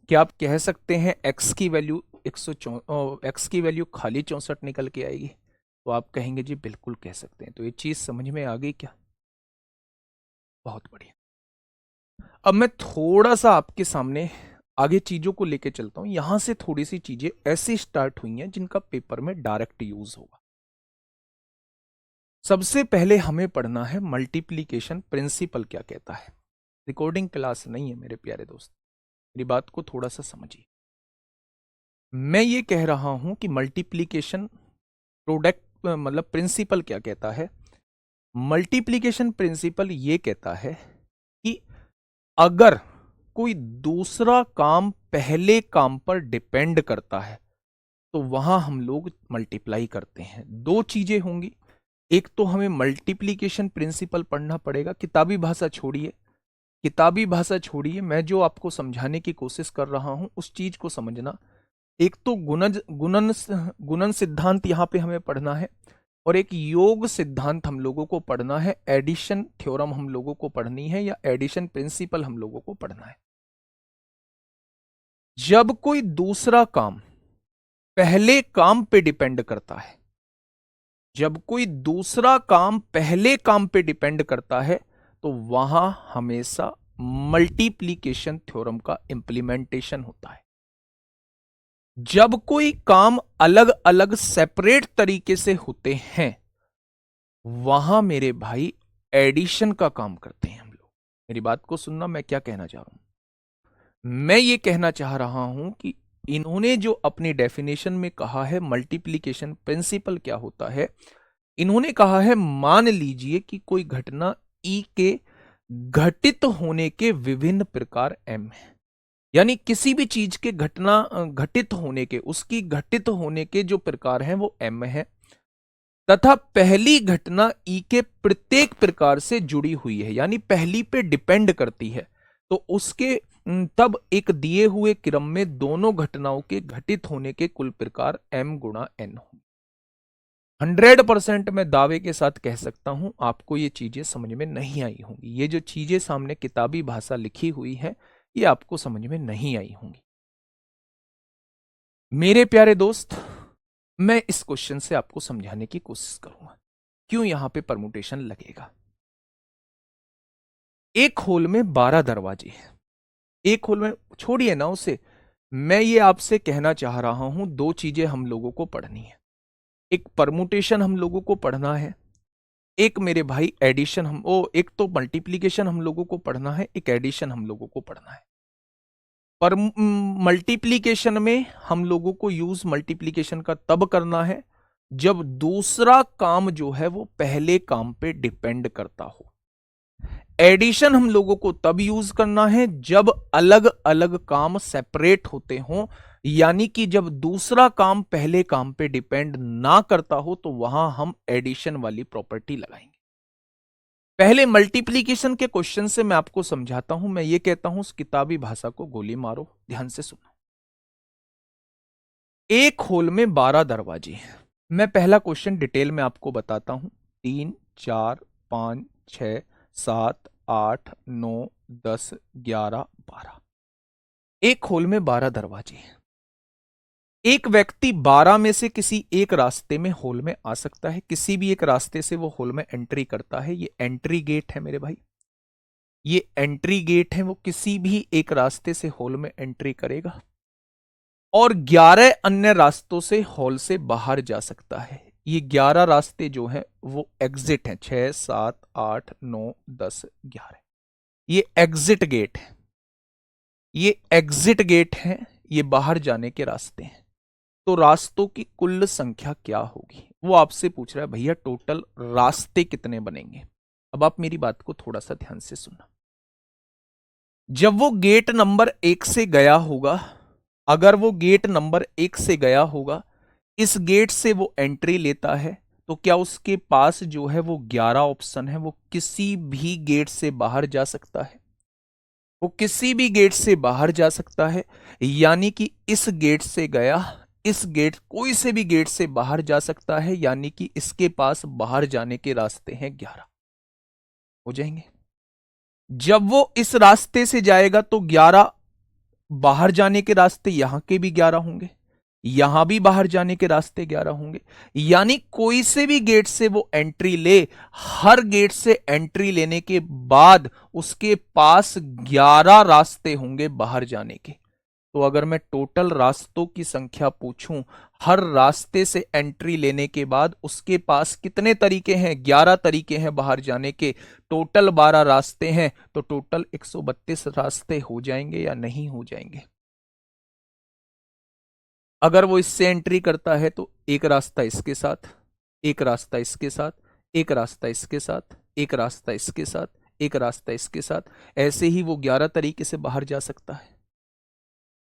क्या आप कह सकते हैं x की वैल्यू x की वैल्यू खाली 64 निकल के आएगी? तो आप कहेंगे जी बिल्कुल कह सकते हैं। तो ये चीज समझ में आ गई क्या? बहुत बढ़िया। अब मैं थोड़ा सा आपके सामने आगे चीजों को लेके चलता हूं। यहां से थोड़ी सी चीजें ऐसी स्टार्ट हुई हैं जिनका पेपर में डायरेक्ट यूज होगा। सबसे पहले हमें पढ़ना है मल्टीप्लीकेशन प्रिंसिपल क्या कहता है। रिकॉर्डिंग क्लास नहीं है मेरे प्यारे दोस्त, मेरी बात को थोड़ा सा समझिए। मैं ये कह रहा हूं कि मल्टीप्लीकेशन प्रोडक्ट मतलब प्रिंसिपल क्या कहता है। मल्टीप्लीकेशन प्रिंसिपल ये कहता है कि अगर कोई दूसरा काम पहले काम पर डिपेंड करता है तो वहां हम लोग मल्टीप्लाई करते हैं। दो चीजें होंगी, एक तो हमें मल्टीप्लीकेशन प्रिंसिपल पढ़ना पड़ेगा। किताबी भाषा छोड़िए, किताबी भाषा छोड़िए, मैं जो आपको समझाने की कोशिश कर रहा हूं उस चीज को समझना। एक तो गुणन सिद्धांत यहां पे हमें पढ़ना है, और एक योग सिद्धांत हम लोगों को पढ़ना है। एडिशन थ्योरम हम लोगों को पढ़नी है, या एडिशन प्रिंसिपल हम लोगों को पढ़ना है। जब कोई दूसरा काम पहले काम पे डिपेंड करता है, जब कोई दूसरा काम पहले काम पे डिपेंड करता है तो वहां हमेशा मल्टीप्लीकेशन थ्योरम का इंप्लीमेंटेशन होता है। जब कोई काम अलग अलग सेपरेट तरीके से होते हैं वहां मेरे भाई एडिशन का काम करते हैं हम लोग। मेरी बात को सुनना, मैं क्या कहना चाह रहा हूं। मैं ये कहना चाह रहा हूं कि इन्होंने जो अपनी डेफिनेशन में कहा है मल्टीप्लीकेशन प्रिंसिपल क्या होता है, इन्होंने कहा है मान लीजिए कि कोई घटना ई के घटित होने के विभिन्न प्रकार एम है। यानी किसी भी चीज के घटना घटित होने के, उसकी घटित होने के जो प्रकार हैं वो एम है, तथा पहली घटना ई के प्रत्येक प्रकार से जुड़ी हुई है, यानी पहली पे डिपेंड करती है। तो उसके तब एक दिए हुए क्रम में दोनों घटनाओं के घटित होने के कुल प्रकार m गुणा n हो। 100% मैं दावे के साथ कह सकता हूं आपको ये चीजें समझ में नहीं आई होंगी। ये जो चीजें सामने किताबी भाषा लिखी हुई है ये आपको समझ में नहीं आई होंगी। मेरे प्यारे दोस्त, मैं इस क्वेश्चन से आपको समझाने की कोशिश करूंगा क्यों यहां पे परमुटेशन लगेगा। एक होल में 12 दरवाजे हैं, एक होल में, छोड़िए ना उसे, मैं ये आपसे कहना चाह रहा हूं दो चीजें हम लोगों को पढ़नी है। एक परमुटेशन हम लोगों को पढ़ना है, एक मेरे भाई एडिशन एक तो मल्टीप्लीकेशन हम लोगों को पढ़ना है, एक एडिशन हम लोगों को पढ़ना है। पर मल्टीप्लीकेशन में हम लोगों को यूज मल्टीप्लीकेशन का तब करना है जब दूसरा काम जो है वो पहले काम पे डिपेंड करता हो। एडिशन हम लोगों को तब यूज करना है जब अलग अलग काम सेपरेट होते हों, यानी कि जब दूसरा काम पहले काम पे डिपेंड ना करता हो तो वहां हम एडिशन वाली प्रॉपर्टी लगाएंगे। पहले मल्टीप्लीकेशन के क्वेश्चन से मैं आपको समझाता हूं। मैं ये कहता हूं उस किताबी भाषा को गोली मारो, ध्यान से सुनो। एक होल में 12 दरवाजे हैं। मैं पहला क्वेश्चन डिटेल में आपको बताता हूं। 3, 4, 5, 6, 7, 8, 9, 10, 11, 12। एक होल में 12 दरवाजे हैं। एक व्यक्ति 12 में से किसी एक रास्ते में होल में आ सकता है। किसी भी एक रास्ते से वो होल में एंट्री करता है। ये एंट्री गेट है मेरे भाई, ये एंट्री गेट है। वो किसी भी एक रास्ते से होल में एंट्री करेगा और 11 अन्य रास्तों से हॉल से बाहर जा सकता है। ये 11 रास्ते जो हैं वो एग्जिट हैं। 6, 7, 8, 9, 10, 11, ये एग्जिट गेट है। ये एग्जिट गेट है, ये बाहर जाने के रास्ते हैं। तो रास्तों की कुल संख्या क्या होगी वो आपसे पूछ रहा है, भैया टोटल रास्ते कितने बनेंगे। अब आप मेरी बात को थोड़ा सा ध्यान से सुनना। जब वो गेट नंबर 1 से गया होगा, अगर वो गेट नंबर 1 से गया होगा, इस गेट से वो एंट्री लेता है, तो क्या उसके पास जो है वो 11 ऑप्शन है, वो किसी भी गेट से बाहर जा सकता है। वो किसी भी गेट से बाहर जा सकता है, यानी कि इस गेट से गया, इस गेट कोई से भी गेट से बाहर जा सकता है, यानी कि इसके पास बाहर जाने के रास्ते हैं 11 हो जाएंगे। जब वो इस रास्ते से जाएगा तो 11 बाहर जाने के रास्ते यहां के भी 11 होंगे, यहां भी बाहर जाने के रास्ते 11 होंगे। यानी कोई से भी गेट से वो एंट्री ले, हर गेट से एंट्री लेने के बाद उसके पास 11 रास्ते होंगे बाहर जाने के। तो अगर मैं टोटल रास्तों की संख्या पूछूं, हर रास्ते से एंट्री लेने के बाद उसके पास कितने तरीके हैं, 11 तरीके हैं बाहर जाने के। टोटल 12 रास्ते हैं, तो टोटल 132 रास्ते हो जाएंगे या नहीं हो जाएंगे। अगर वो इससे एंट्री करता है तो एक रास्ता इसके साथ, एक रास्ता इसके साथ, एक रास्ता इसके साथ, एक रास्ता इसके साथ, एक रास्ता इसके साथ, ऐसे ही वो 11 तरीके से बाहर जा सकता है।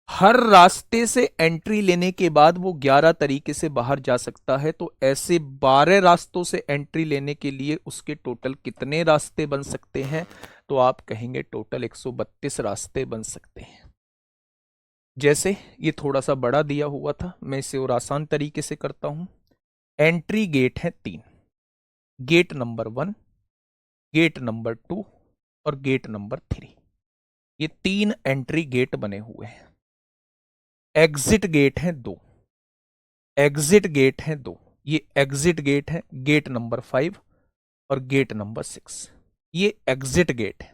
हर रास्ते से एंट्री लेने के बाद वो 11 तरीके से बाहर जा सकता है। तो ऐसे 12 रास्तों से एंट्री लेने के लिए उसके टोटल कितने रास्ते बन सकते हैं, तो आप कहेंगे टोटल 132 रास्ते बन सकते हैं। जैसे ये थोड़ा सा बड़ा दिया हुआ था, मैं इसे और आसान तरीके से करता हूं। एंट्री गेट है 3, गेट नंबर 1, गेट नंबर 2 और गेट नंबर 3। ये 3 एंट्री गेट बने हुए हैं। एग्जिट गेट है 2, एग्जिट गेट है 2। ये एग्जिट गेट है, गेट नंबर 5 और गेट नंबर 6। ये एग्जिट गेट है।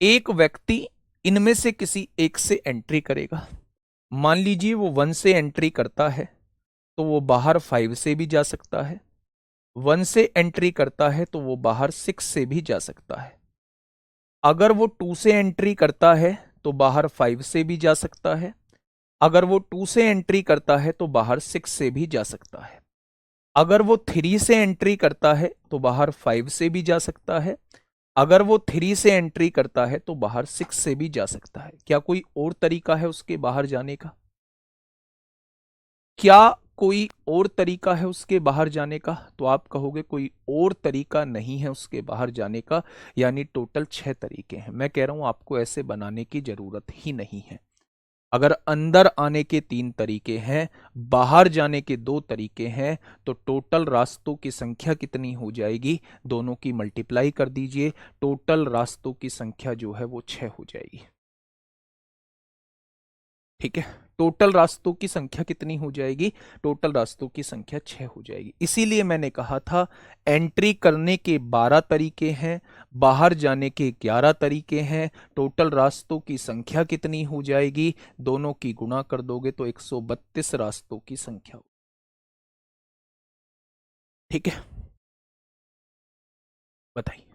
एक व्यक्ति इनमें से किसी एक से एंट्री करेगा। मान लीजिए वो 1 से एंट्री करता है, तो वो बाहर 5 से भी जा सकता है। 1 से एंट्री करता है तो वो बाहर 6 से भी जा सकता है। अगर वो 2 से एंट्री करता है तो बाहर 5 से भी जा सकता है। अगर वो 2 से एंट्री करता है तो बाहर 6 से भी जा सकता है। अगर वो 3 से एंट्री करता है तो बाहर 5 से भी जा सकता है। अगर वो 3 से एंट्री करता है तो बाहर 6 से भी जा सकता है। क्या कोई और तरीका है उसके बाहर जाने का? क्या कोई और तरीका है उसके बाहर जाने का? तो आप कहोगे कोई और तरीका नहीं है उसके बाहर जाने का, यानी टोटल 6 तरीके हैं। मैं कह रहा हूं आपको ऐसे बनाने की जरूरत ही नहीं है। अगर अंदर आने के 3 तरीके हैं, बाहर जाने के 2 तरीके हैं, तो टोटल रास्तों की संख्या कितनी हो जाएगी? दोनों की मल्टीप्लाई कर दीजिए, टोटल रास्तों की संख्या जो है वो 6 हो जाएगी। ठीक है, टोटल रास्तों की संख्या कितनी हो जाएगी? टोटल रास्तों की संख्या 6 हो जाएगी। इसीलिए मैंने कहा था एंट्री करने के 12 तरीके हैं, बाहर जाने के 11 तरीके हैं। टोटल रास्तों की संख्या कितनी हो जाएगी? दोनों की गुणा कर दोगे तो 132 रास्तों की संख्या। ठीक है, बताइए,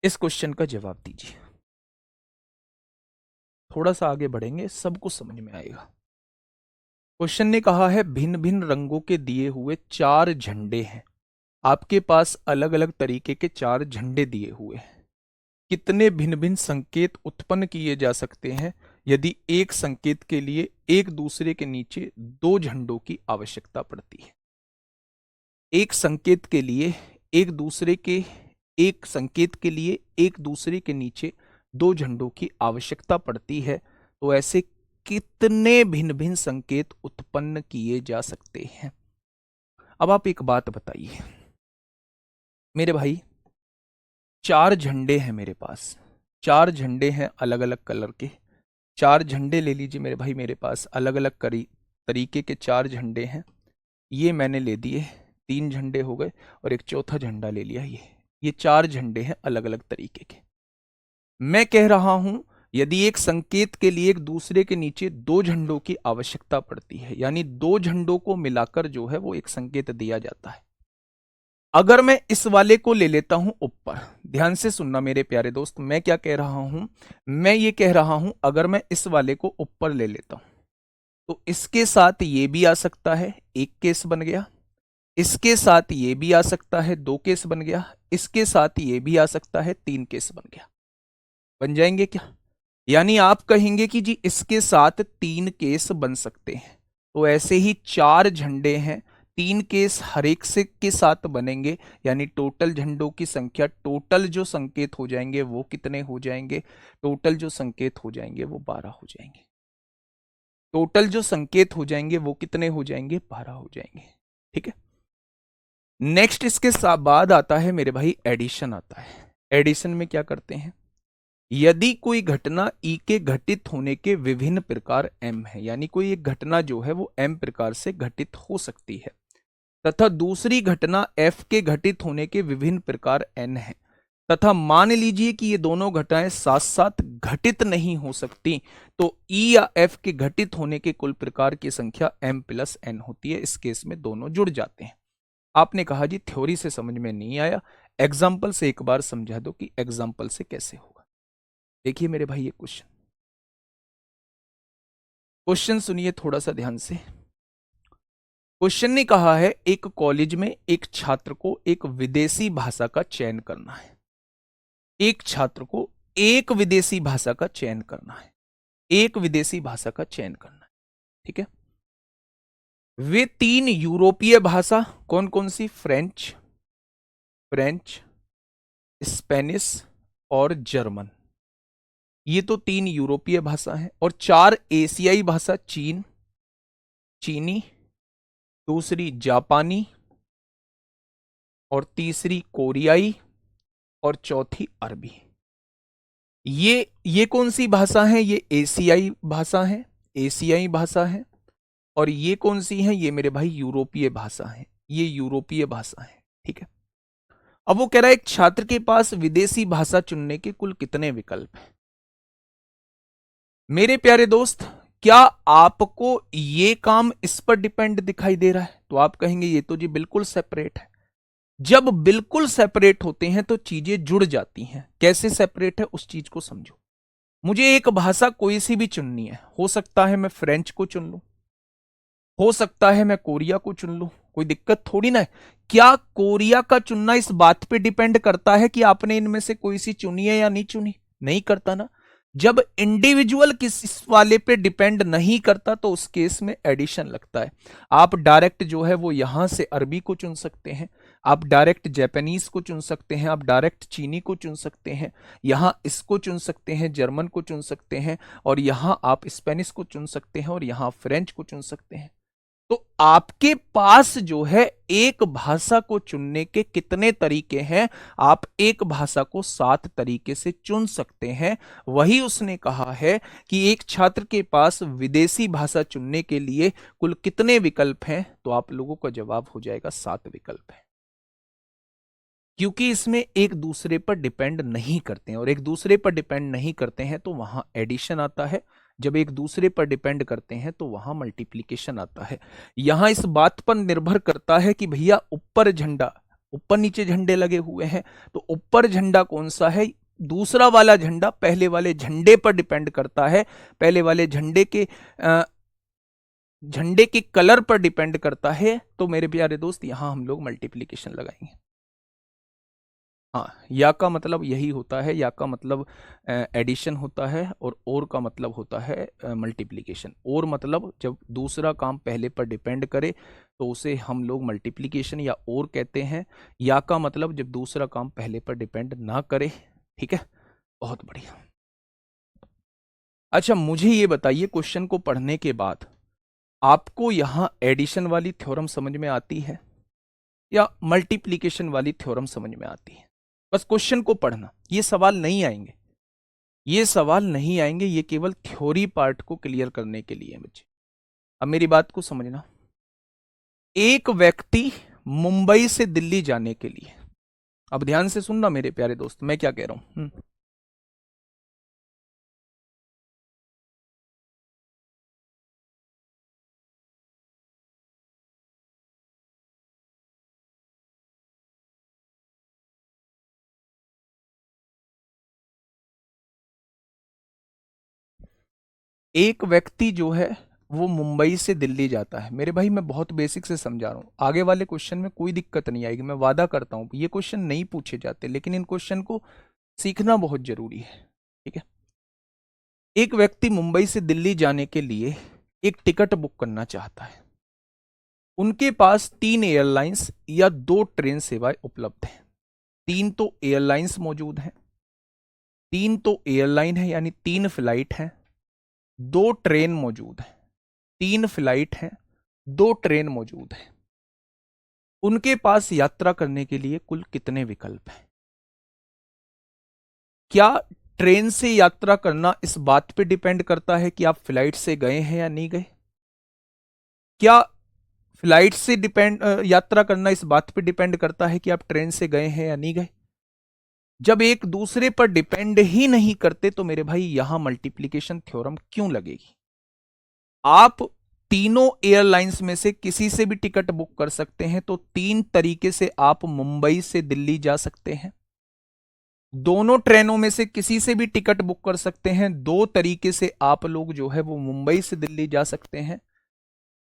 इस क्वेश्चन का जवाब दीजिए। थोड़ा सा आगे बढ़ेंगे, सब कुछ समझ में आएगा। क्वेश्चन ने कहा है भिन्न भिन्न रंगों के दिए हुए 4 झंडे हैं। आपके पास अलग अलग तरीके के 4 झंडे दिए हुए हैं। कितने भिन्न भिन्न संकेत उत्पन्न किए जा सकते हैं यदि एक संकेत के लिए एक दूसरे के नीचे 2 झंडों की आवश्यकता पड़ती है? एक संकेत के लिए एक संकेत के लिए एक दूसरे के नीचे 2 झंडों की आवश्यकता पड़ती है, तो ऐसे कितने भिन्न भिन्न संकेत उत्पन्न किए जा सकते हैं? अब आप एक बात बताइए मेरे भाई, 4 झंडे हैं मेरे पास, 4 झंडे हैं अलग अलग कलर के। 4 झंडे ले लीजिए मेरे भाई, मेरे पास अलग अलग तरीके के 4 झंडे हैं। ये मैंने ले दिए, 3 झंडे हो गए, और एक चौथा झंडा ले लिया। ये 4 झंडे हैं अलग अलग तरीके के। मैं कह रहा हूं यदि एक संकेत के लिए एक दूसरे के नीचे 2 झंडों की आवश्यकता पड़ती है, यानी 2 झंडों को मिलाकर जो है वो एक संकेत दिया जाता है। अगर मैं इस वाले को ले लेता हूं ऊपर, ध्यान से सुनना मेरे प्यारे दोस्त, मैं क्या कह रहा हूं, मैं ये कह रहा हूं अगर मैं इस वाले को ऊपर ले लेता हूं तो इसके साथ ये भी आ सकता है, 1 केस बन गया। इसके साथ ये भी आ सकता है, 2 केस बन गया। इसके साथ ये भी आ सकता है, 3 केस बन गया। बन जाएंगे क्या? यानी आप कहेंगे कि जी इसके साथ 3 केस बन सकते हैं। तो ऐसे ही 4 झंडे हैं, 3 केस हर एक से के साथ बनेंगे, यानी टोटल झंडों की संख्या, टोटल जो संकेत हो जाएंगे वो कितने हो जाएंगे? टोटल जो संकेत हो जाएंगे वो 12 हो जाएंगे। टोटल जो संकेत हो जाएंगे वो कितने हो जाएंगे? 12 हो जाएंगे। ठीक है, नेक्स्ट इसके बाद आता है मेरे भाई एडिशन आता है। एडिशन में क्या करते हैं, यदि कोई घटना ई के घटित होने के विभिन्न प्रकार एम है, यानी कोई एक घटना जो है वो एम प्रकार से घटित हो सकती है, तथा दूसरी घटना एफ के घटित होने के विभिन्न प्रकार एन है, तथा मान लीजिए कि ये दोनों घटनाएं साथ साथ घटित नहीं हो सकती, तो ई या एफ के घटित होने के कुल प्रकार की संख्या एम प्लस एन होती है। इस केस में दोनों जुड़ जाते हैं। आपने कहा जी थ्योरी से समझ में नहीं आया, एग्जाम्पल से एक बार समझा दो कि एग्जाम्पल से कैसे होगा। देखिए मेरे भाई ये क्वेश्चन सुनिए थोड़ा सा ध्यान से। क्वेश्चन ने कहा है एक कॉलेज में एक छात्र को एक विदेशी भाषा का चयन करना है। एक छात्र को एक विदेशी भाषा का चयन करना है, एक विदेशी भाषा का चयन करना है। ठीक है, वे 3 यूरोपीय भाषा, कौन कौन सी? फ्रेंच, स्पेनिश और जर्मन। ये तो 3 यूरोपीय भाषा हैं, और 4 एशियाई भाषा, चीनी, दूसरी जापानी, और तीसरी कोरियाई, और चौथी अरबी। ये कौन सी भाषा है? ये एशियाई भाषा है, एशियाई भाषा है। और ये कौन सी है? ये मेरे भाई यूरोपीय भाषा है, ये यूरोपीय भाषा है। ठीक है, अब वो कह रहा है एक छात्र के पास विदेशी भाषा चुनने के कुल कितने विकल्प हैं? मेरे प्यारे दोस्त, क्या आपको ये काम इस पर डिपेंड दिखाई दे रहा है? तो आप कहेंगे ये तो जी बिल्कुल सेपरेट है। जब बिल्कुल सेपरेट होते हैं तो चीजें जुड़ जाती हैं। कैसे सेपरेट है उस चीज को समझो। मुझे एक भाषा कोई सी भी चुननी है, हो सकता है मैं फ्रेंच को चुन लूं, हो सकता है मैं कोरिया को चुन लूं, कोई दिक्कत थोड़ी ना है। क्या कोरिया का चुनना इस बात पे डिपेंड करता है कि आपने इनमें से कोई सी चुनी है या नहीं चुनी? नहीं करता ना। जब इंडिविजुअल किस वाले पे डिपेंड नहीं करता तो उस केस में एडिशन लगता है। आप डायरेक्ट जो है वो यहां से अरबी को चुन सकते हैं, आप डायरेक्ट जापानीज को चुन सकते हैं, आप डायरेक्ट चीनी को चुन सकते हैं, यहां इसको चुन सकते हैं, जर्मन को चुन सकते हैं, और यहां आप स्पेनिश को चुन सकते हैं, और यहां फ्रेंच को चुन सकते हैं। तो आपके पास जो है एक भाषा को चुनने के कितने तरीके हैं? आप एक भाषा को 7 तरीके से चुन सकते हैं। वही उसने कहा है कि एक छात्र के पास विदेशी भाषा चुनने के लिए कुल कितने विकल्प हैं? तो आप लोगों का जवाब हो जाएगा 7 विकल्प है। क्योंकि इसमें एक दूसरे पर डिपेंड नहीं करते हैं, और एक दूसरे पर डिपेंड नहीं करते हैं तो वहां एडिशन आता है। जब एक दूसरे पर डिपेंड करते हैं तो वहां मल्टीप्लीकेशन आता है। यहां इस बात पर निर्भर करता है कि भैया ऊपर झंडा ऊपर नीचे झंडे लगे हुए हैं, तो ऊपर झंडा कौन सा है, दूसरा वाला झंडा पहले वाले झंडे पर डिपेंड करता है, पहले वाले झंडे के कलर पर डिपेंड करता है। तो मेरे प्यारे दोस्त यहां हम लोग मल्टीप्लीकेशन लगाएंगे। हाँ, या का मतलब यही होता है, या का मतलब एडिशन होता है, और का मतलब होता है मल्टीप्लिकेशन। और मतलब जब दूसरा काम पहले पर डिपेंड करे तो उसे हम लोग मल्टीप्लिकेशन या और कहते हैं। या का मतलब जब दूसरा काम पहले पर डिपेंड ना करे। ठीक है, बहुत बढ़िया। अच्छा, मुझे ये बताइए, क्वेश्चन को पढ़ने के बाद आपको यहां एडिशन वाली थ्योरम समझ में आती है या मल्टीप्लिकेशन वाली थ्योरम समझ में आती है? बस क्वेश्चन को पढ़ना, ये सवाल नहीं आएंगे, ये सवाल नहीं आएंगे, ये केवल थ्योरी पार्ट को क्लियर करने के लिए है बच्चे। अब मेरी बात को समझना, एक व्यक्ति मुंबई से दिल्ली जाने के लिए, अब ध्यान से सुनना मेरे प्यारे दोस्त, मैं क्या कह रहा हूं। एक व्यक्ति जो है वो मुंबई से दिल्ली जाता है। मेरे भाई मैं बहुत बेसिक से समझा रहा हूं, आगे वाले क्वेश्चन में कोई दिक्कत नहीं आएगी, मैं वादा करता हूं। ये क्वेश्चन नहीं पूछे जाते, लेकिन इन क्वेश्चन को सीखना बहुत जरूरी है। ठीक है, एक व्यक्ति मुंबई से दिल्ली जाने के लिए एक टिकट बुक करना चाहता है। उनके पास 3 एयरलाइंस या 2 ट्रेन सेवाएं उपलब्ध हैं। 3 तो एयरलाइंस मौजूद हैं, 3 तो एयरलाइन है यानी 3 फ्लाइट हैं, 2 ट्रेन मौजूद है। 3 फ्लाइट हैं, 2 ट्रेन मौजूद है। उनके पास यात्रा करने के लिए कुल कितने विकल्प हैं? क्या ट्रेन से यात्रा करना इस बात पे डिपेंड करता है कि आप फ्लाइट से गए हैं या नहीं गए? क्या फ्लाइट से यात्रा करना इस बात पे डिपेंड करता है कि आप ट्रेन से गए हैं या नहीं गए? जब एक दूसरे पर डिपेंड ही नहीं करते तो मेरे भाई यहां मल्टीप्लिकेशन थ्योरम क्यों लगेगी? आप तीनों एयरलाइंस में से किसी से भी टिकट बुक कर सकते हैं, तो 3 तरीके से आप मुंबई से दिल्ली जा सकते हैं। दोनों ट्रेनों में से किसी से भी टिकट बुक कर सकते हैं, 2 तरीके से आप लोग जो है वो मुंबई से दिल्ली जा सकते हैं।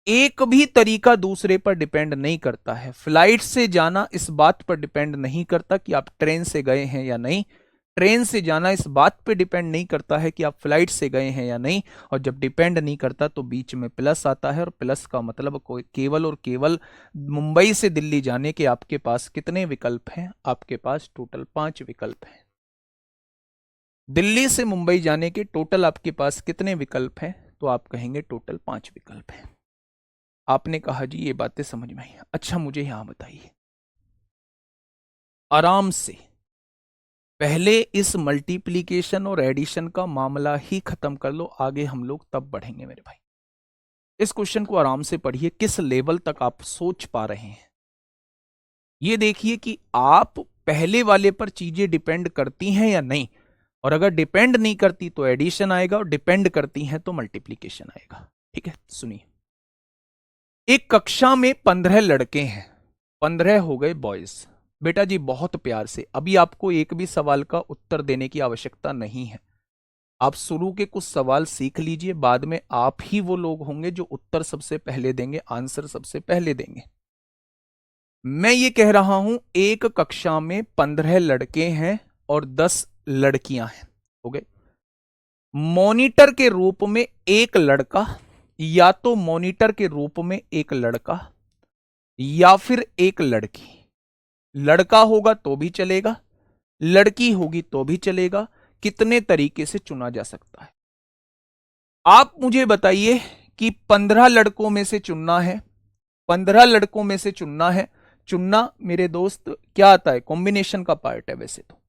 एक भी तरीका दूसरे पर डिपेंड नहीं करता है। फ्लाइट से जाना इस बात पर डिपेंड नहीं करता कि आप ट्रेन से गए हैं या नहीं, ट्रेन से जाना इस बात पे डिपेंड नहीं करता है कि आप फ्लाइट से गए हैं या नहीं। और जब डिपेंड नहीं करता तो बीच में प्लस आता है, और प्लस का मतलब केवल और केवल मुंबई से दिल्ली जाने के आपके पास कितने विकल्प हैं? आपके पास टोटल 5 विकल्प हैं। दिल्ली से मुंबई जाने के टोटल आपके पास कितने विकल्प हैं? तो आप कहेंगे टोटल 5 विकल्प हैं। आपने कहा जी ये बातें समझ में आई। अच्छा, मुझे यहां बताइए, आराम से पहले इस मल्टीप्लिकेशन और एडिशन का मामला ही खत्म कर लो, आगे हम लोग तब बढ़ेंगे मेरे भाई। इस क्वेश्चन को आराम से पढ़िए, किस लेवल तक आप सोच पा रहे हैं। ये देखिए कि आप पहले वाले पर चीजें डिपेंड करती हैं या नहीं, और अगर डिपेंड नहीं करती तो एडिशन आएगा, और डिपेंड करती हैं तो मल्टीप्लिकेशन आएगा। ठीक है, सुनिए। एक कक्षा में 15 लड़के हैं, 15 हो गए बॉयज। बेटा जी बहुत प्यार से, अभी आपको एक भी सवाल का उत्तर देने की आवश्यकता नहीं है। आप शुरू के कुछ सवाल सीख लीजिए, बाद में आप ही वो लोग होंगे जो उत्तर सबसे पहले देंगे, आंसर सबसे पहले देंगे। मैं ये कह रहा हूं एक कक्षा में 15 लड़के हैं और 10 लड़कियां हैं, हो गए। मॉनिटर के रूप में एक लड़का, या तो मॉनिटर के रूप में एक लड़का या फिर एक लड़की। लड़का होगा तो भी चलेगा, लड़की होगी तो भी चलेगा। कितने तरीके से चुना जा सकता है? आप मुझे बताइए कि 15 लड़कों में से चुनना है, 15 लड़कों में से चुनना है। चुनना मेरे दोस्त क्या आता है? कॉम्बिनेशन का पार्ट है वैसे तो।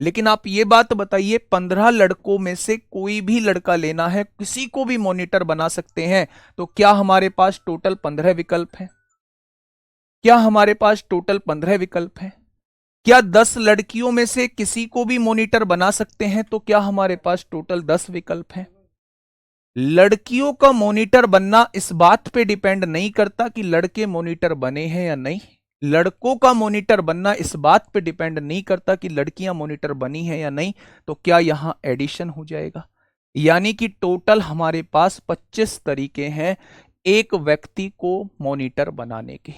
लेकिन आप ये बात बताइए, 15 लड़कों में से कोई भी लड़का लेना है, किसी को भी मॉनिटर बना सकते हैं, तो क्या हमारे पास टोटल 15 विकल्प हैं? क्या हमारे पास टोटल 15 विकल्प हैं? क्या 10 लड़कियों में से किसी को भी मॉनिटर बना सकते हैं, तो क्या हमारे पास टोटल 10 विकल्प हैं? लड़कियों का मॉनिटर बनना इस बात पे डिपेंड नहीं करता कि लड़के मॉनिटर बने हैं या नहीं, लड़कों का मॉनिटर बनना इस बात पे डिपेंड नहीं करता कि लड़कियां मॉनिटर बनी है या नहीं, तो क्या यहां एडिशन हो जाएगा। यानी कि टोटल हमारे पास 25 तरीके हैं एक व्यक्ति को मॉनिटर बनाने के,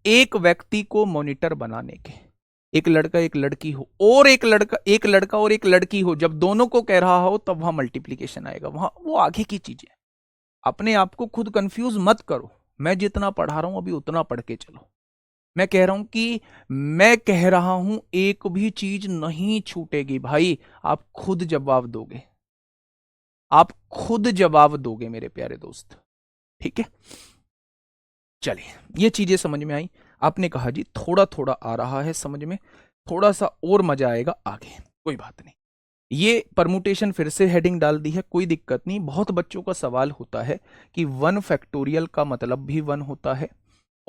एक व्यक्ति को मॉनिटर बनाने के। एक लड़का एक लड़की हो, और एक लड़का और एक लड़की हो, जब दोनों को कह रहा हो तब वहां मल्टीप्लीकेशन आएगा, वहां वो आगे की चीजें। अपने आप को खुद कंफ्यूज मत करो, मैं जितना पढ़ा रहा हूं अभी उतना पढ़ के चलो। मैं कह रहा हूं एक भी चीज नहीं छूटेगी भाई, आप खुद जवाब दोगे, आप खुद जवाब दोगे मेरे प्यारे दोस्त। ठीक है, चलिए ये चीजें समझ में आई। आपने कहा जी थोड़ा थोड़ा आ रहा है समझ में, थोड़ा सा और मजा आएगा आगे, कोई बात नहीं। ये परमुटेशन फिर से हेडिंग डाल दी है, कोई दिक्कत नहीं। बहुत बच्चों का सवाल होता है कि 1 फैक्टोरियल का मतलब भी 1 होता है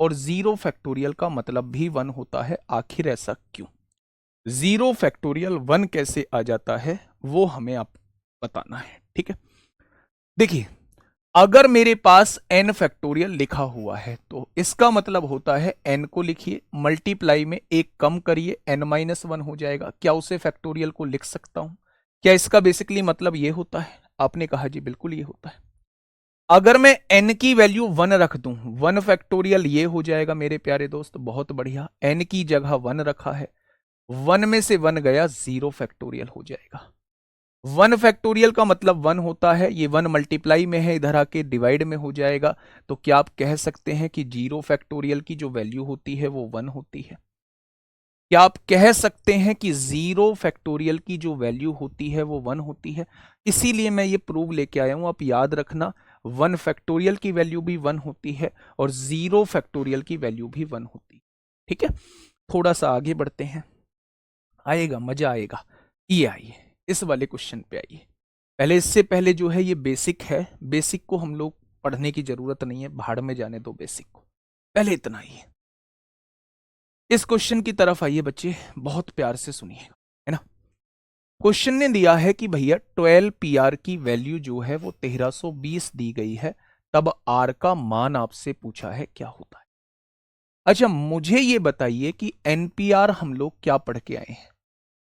और 0 फैक्टोरियल का मतलब भी 1 होता है, आखिर ऐसा क्यों? 0 फैक्टोरियल 1 कैसे आ जाता है वो हमें आप बताना है। ठीक है, देखिए अगर मेरे पास n फैक्टोरियल लिखा हुआ है तो इसका मतलब होता है n को लिखिए, मल्टीप्लाई में एक कम करिए, n-1 हो जाएगा। क्या उसे फैक्टोरियल को लिख सकता हूं? क्या इसका बेसिकली मतलब ये होता है? आपने कहा जी बिल्कुल ये होता है। अगर मैं n की वैल्यू 1 रख दूं, 1 फैक्टोरियल ये हो जाएगा मेरे प्यारे दोस्त, बहुत बढ़िया। n की जगह 1 रखा है, 1 में से 1 गया, 0 फैक्टोरियल हो जाएगा। 1 फैक्टोरियल का मतलब 1 होता है, ये 1 मल्टीप्लाई में है, इधर आके डिवाइड में हो जाएगा। तो क्या आप कह सकते हैं कि 0 फैक्टोरियल की जो वैल्यू होती है वो 1 होती है? क्या आप कह सकते हैं कि 0 फैक्टोरियल की जो वैल्यू होती है वो 1 होती है? इसीलिए मैं ये प्रूव लेके आया हूं, आप याद रखना 1 फैक्टोरियल की वैल्यू भी 1 होती है और 0 फैक्टोरियल की वैल्यू भी 1 होती है। ठीक है, थोड़ा सा आगे बढ़ते हैं, आएगा मजा आएगा। ये आइए इस वाले क्वेश्चन पे आइए। पहले इससे पहले जो है ये बेसिक है, बेसिक को हम लोग पढ़ने की जरूरत नहीं है, भाड़ में जाने दो बेसिक को, पहले इतना ही है। इस क्वेश्चन की तरफ आइए बच्चे, बहुत प्यार से सुनिएगा, है ना। क्वेश्चन ने दिया है कि भैया 12 पीआर की वैल्यू जो है वो 1320 दी गई है, तब आर का मान आपसे पूछा है क्या होता है। अच्छा मुझे ये बताइए कि एनपीआर हम लोग क्या पढ़ के आए हैं?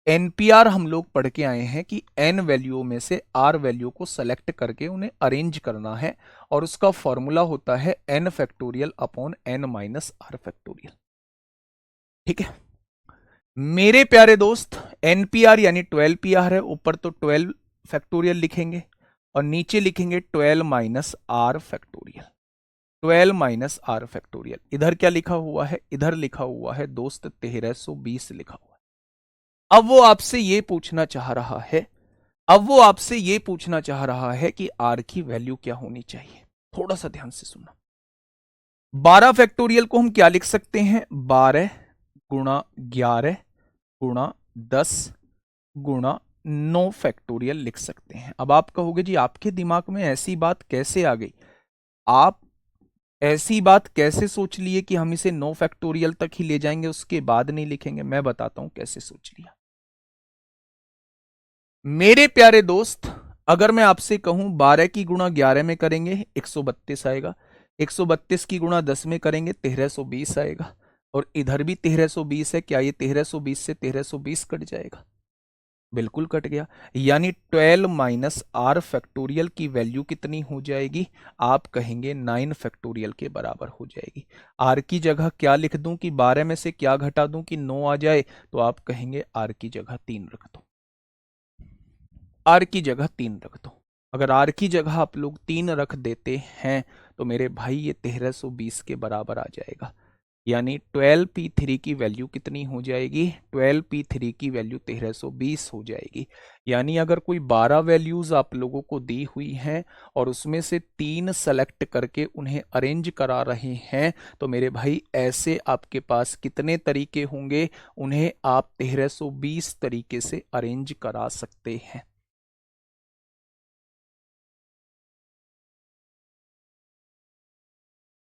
एनपीआर हम लोग पढ़ के आए हैं कि एन वैल्यू में से आर वैल्यू को सेलेक्ट करके उन्हें अरेंज करना है और उसका फॉर्मूला होता है n factorial upon n minus r factorial. ठीक है मेरे प्यारे दोस्त, एनपीआर यानी 12 पीआर है, ऊपर तो 12 फैक्टोरियल लिखेंगे और नीचे लिखेंगे 12 minus r factorial. 12 minus r factorial, इधर क्या लिखा हुआ है? इधर लिखा हुआ है दोस्त 1320 लिखा हुआ है। अब वो आपसे ये पूछना चाह रहा है, अब वो आपसे ये पूछना चाह रहा है कि आर की वैल्यू क्या होनी चाहिए। थोड़ा सा ध्यान से सुनना। 12 फैक्टोरियल को हम क्या लिख सकते हैं? 12 गुणा 11 गुणा 10 गुणा 9 फैक्टोरियल लिख सकते हैं। अब आप कहोगे जी आपके दिमाग में ऐसी बात कैसे आ गई, आप ऐसी बात कैसे सोच लिए कि हम इसे 9 फैक्टोरियल तक ही ले जाएंगे उसके बाद नहीं लिखेंगे? मैं बताता हूं कैसे सोच लिया। मेरे प्यारे दोस्त, अगर मैं आपसे कहूं 12 की गुणा 11 में करेंगे 132 आएगा, 132 की गुणा 10 में करेंगे 1320 आएगा, और इधर भी 1320 है, क्या ये 1320 से 1320 कट जाएगा? बिल्कुल कट गया। यानी 12 माइनस आर फैक्टोरियल की वैल्यू कितनी हो जाएगी? आप कहेंगे 9 फैक्टोरियल के बराबर हो जाएगी। आर की जगह क्या लिख दूं कि 12 में से क्या घटा दूं कि 9 आ जाए? तो आप कहेंगे आर की जगह 3 रख दो, आर की जगह 3 रख दो। अगर आर की जगह आप लोग 3 रख देते हैं तो मेरे भाई ये 1320 के बराबर आ जाएगा। यानी 12p3 की वैल्यू कितनी हो जाएगी? 12p3 की वैल्यू 1320 हो जाएगी। यानी अगर कोई 12 वैल्यूज आप लोगों को दी हुई हैं और उसमें से 3 सेलेक्ट करके उन्हें अरेंज करा रहे हैं तो मेरे भाई ऐसे आपके पास कितने तरीके होंगे? उन्हें आप 1320 तरीके से अरेंज करा सकते हैं।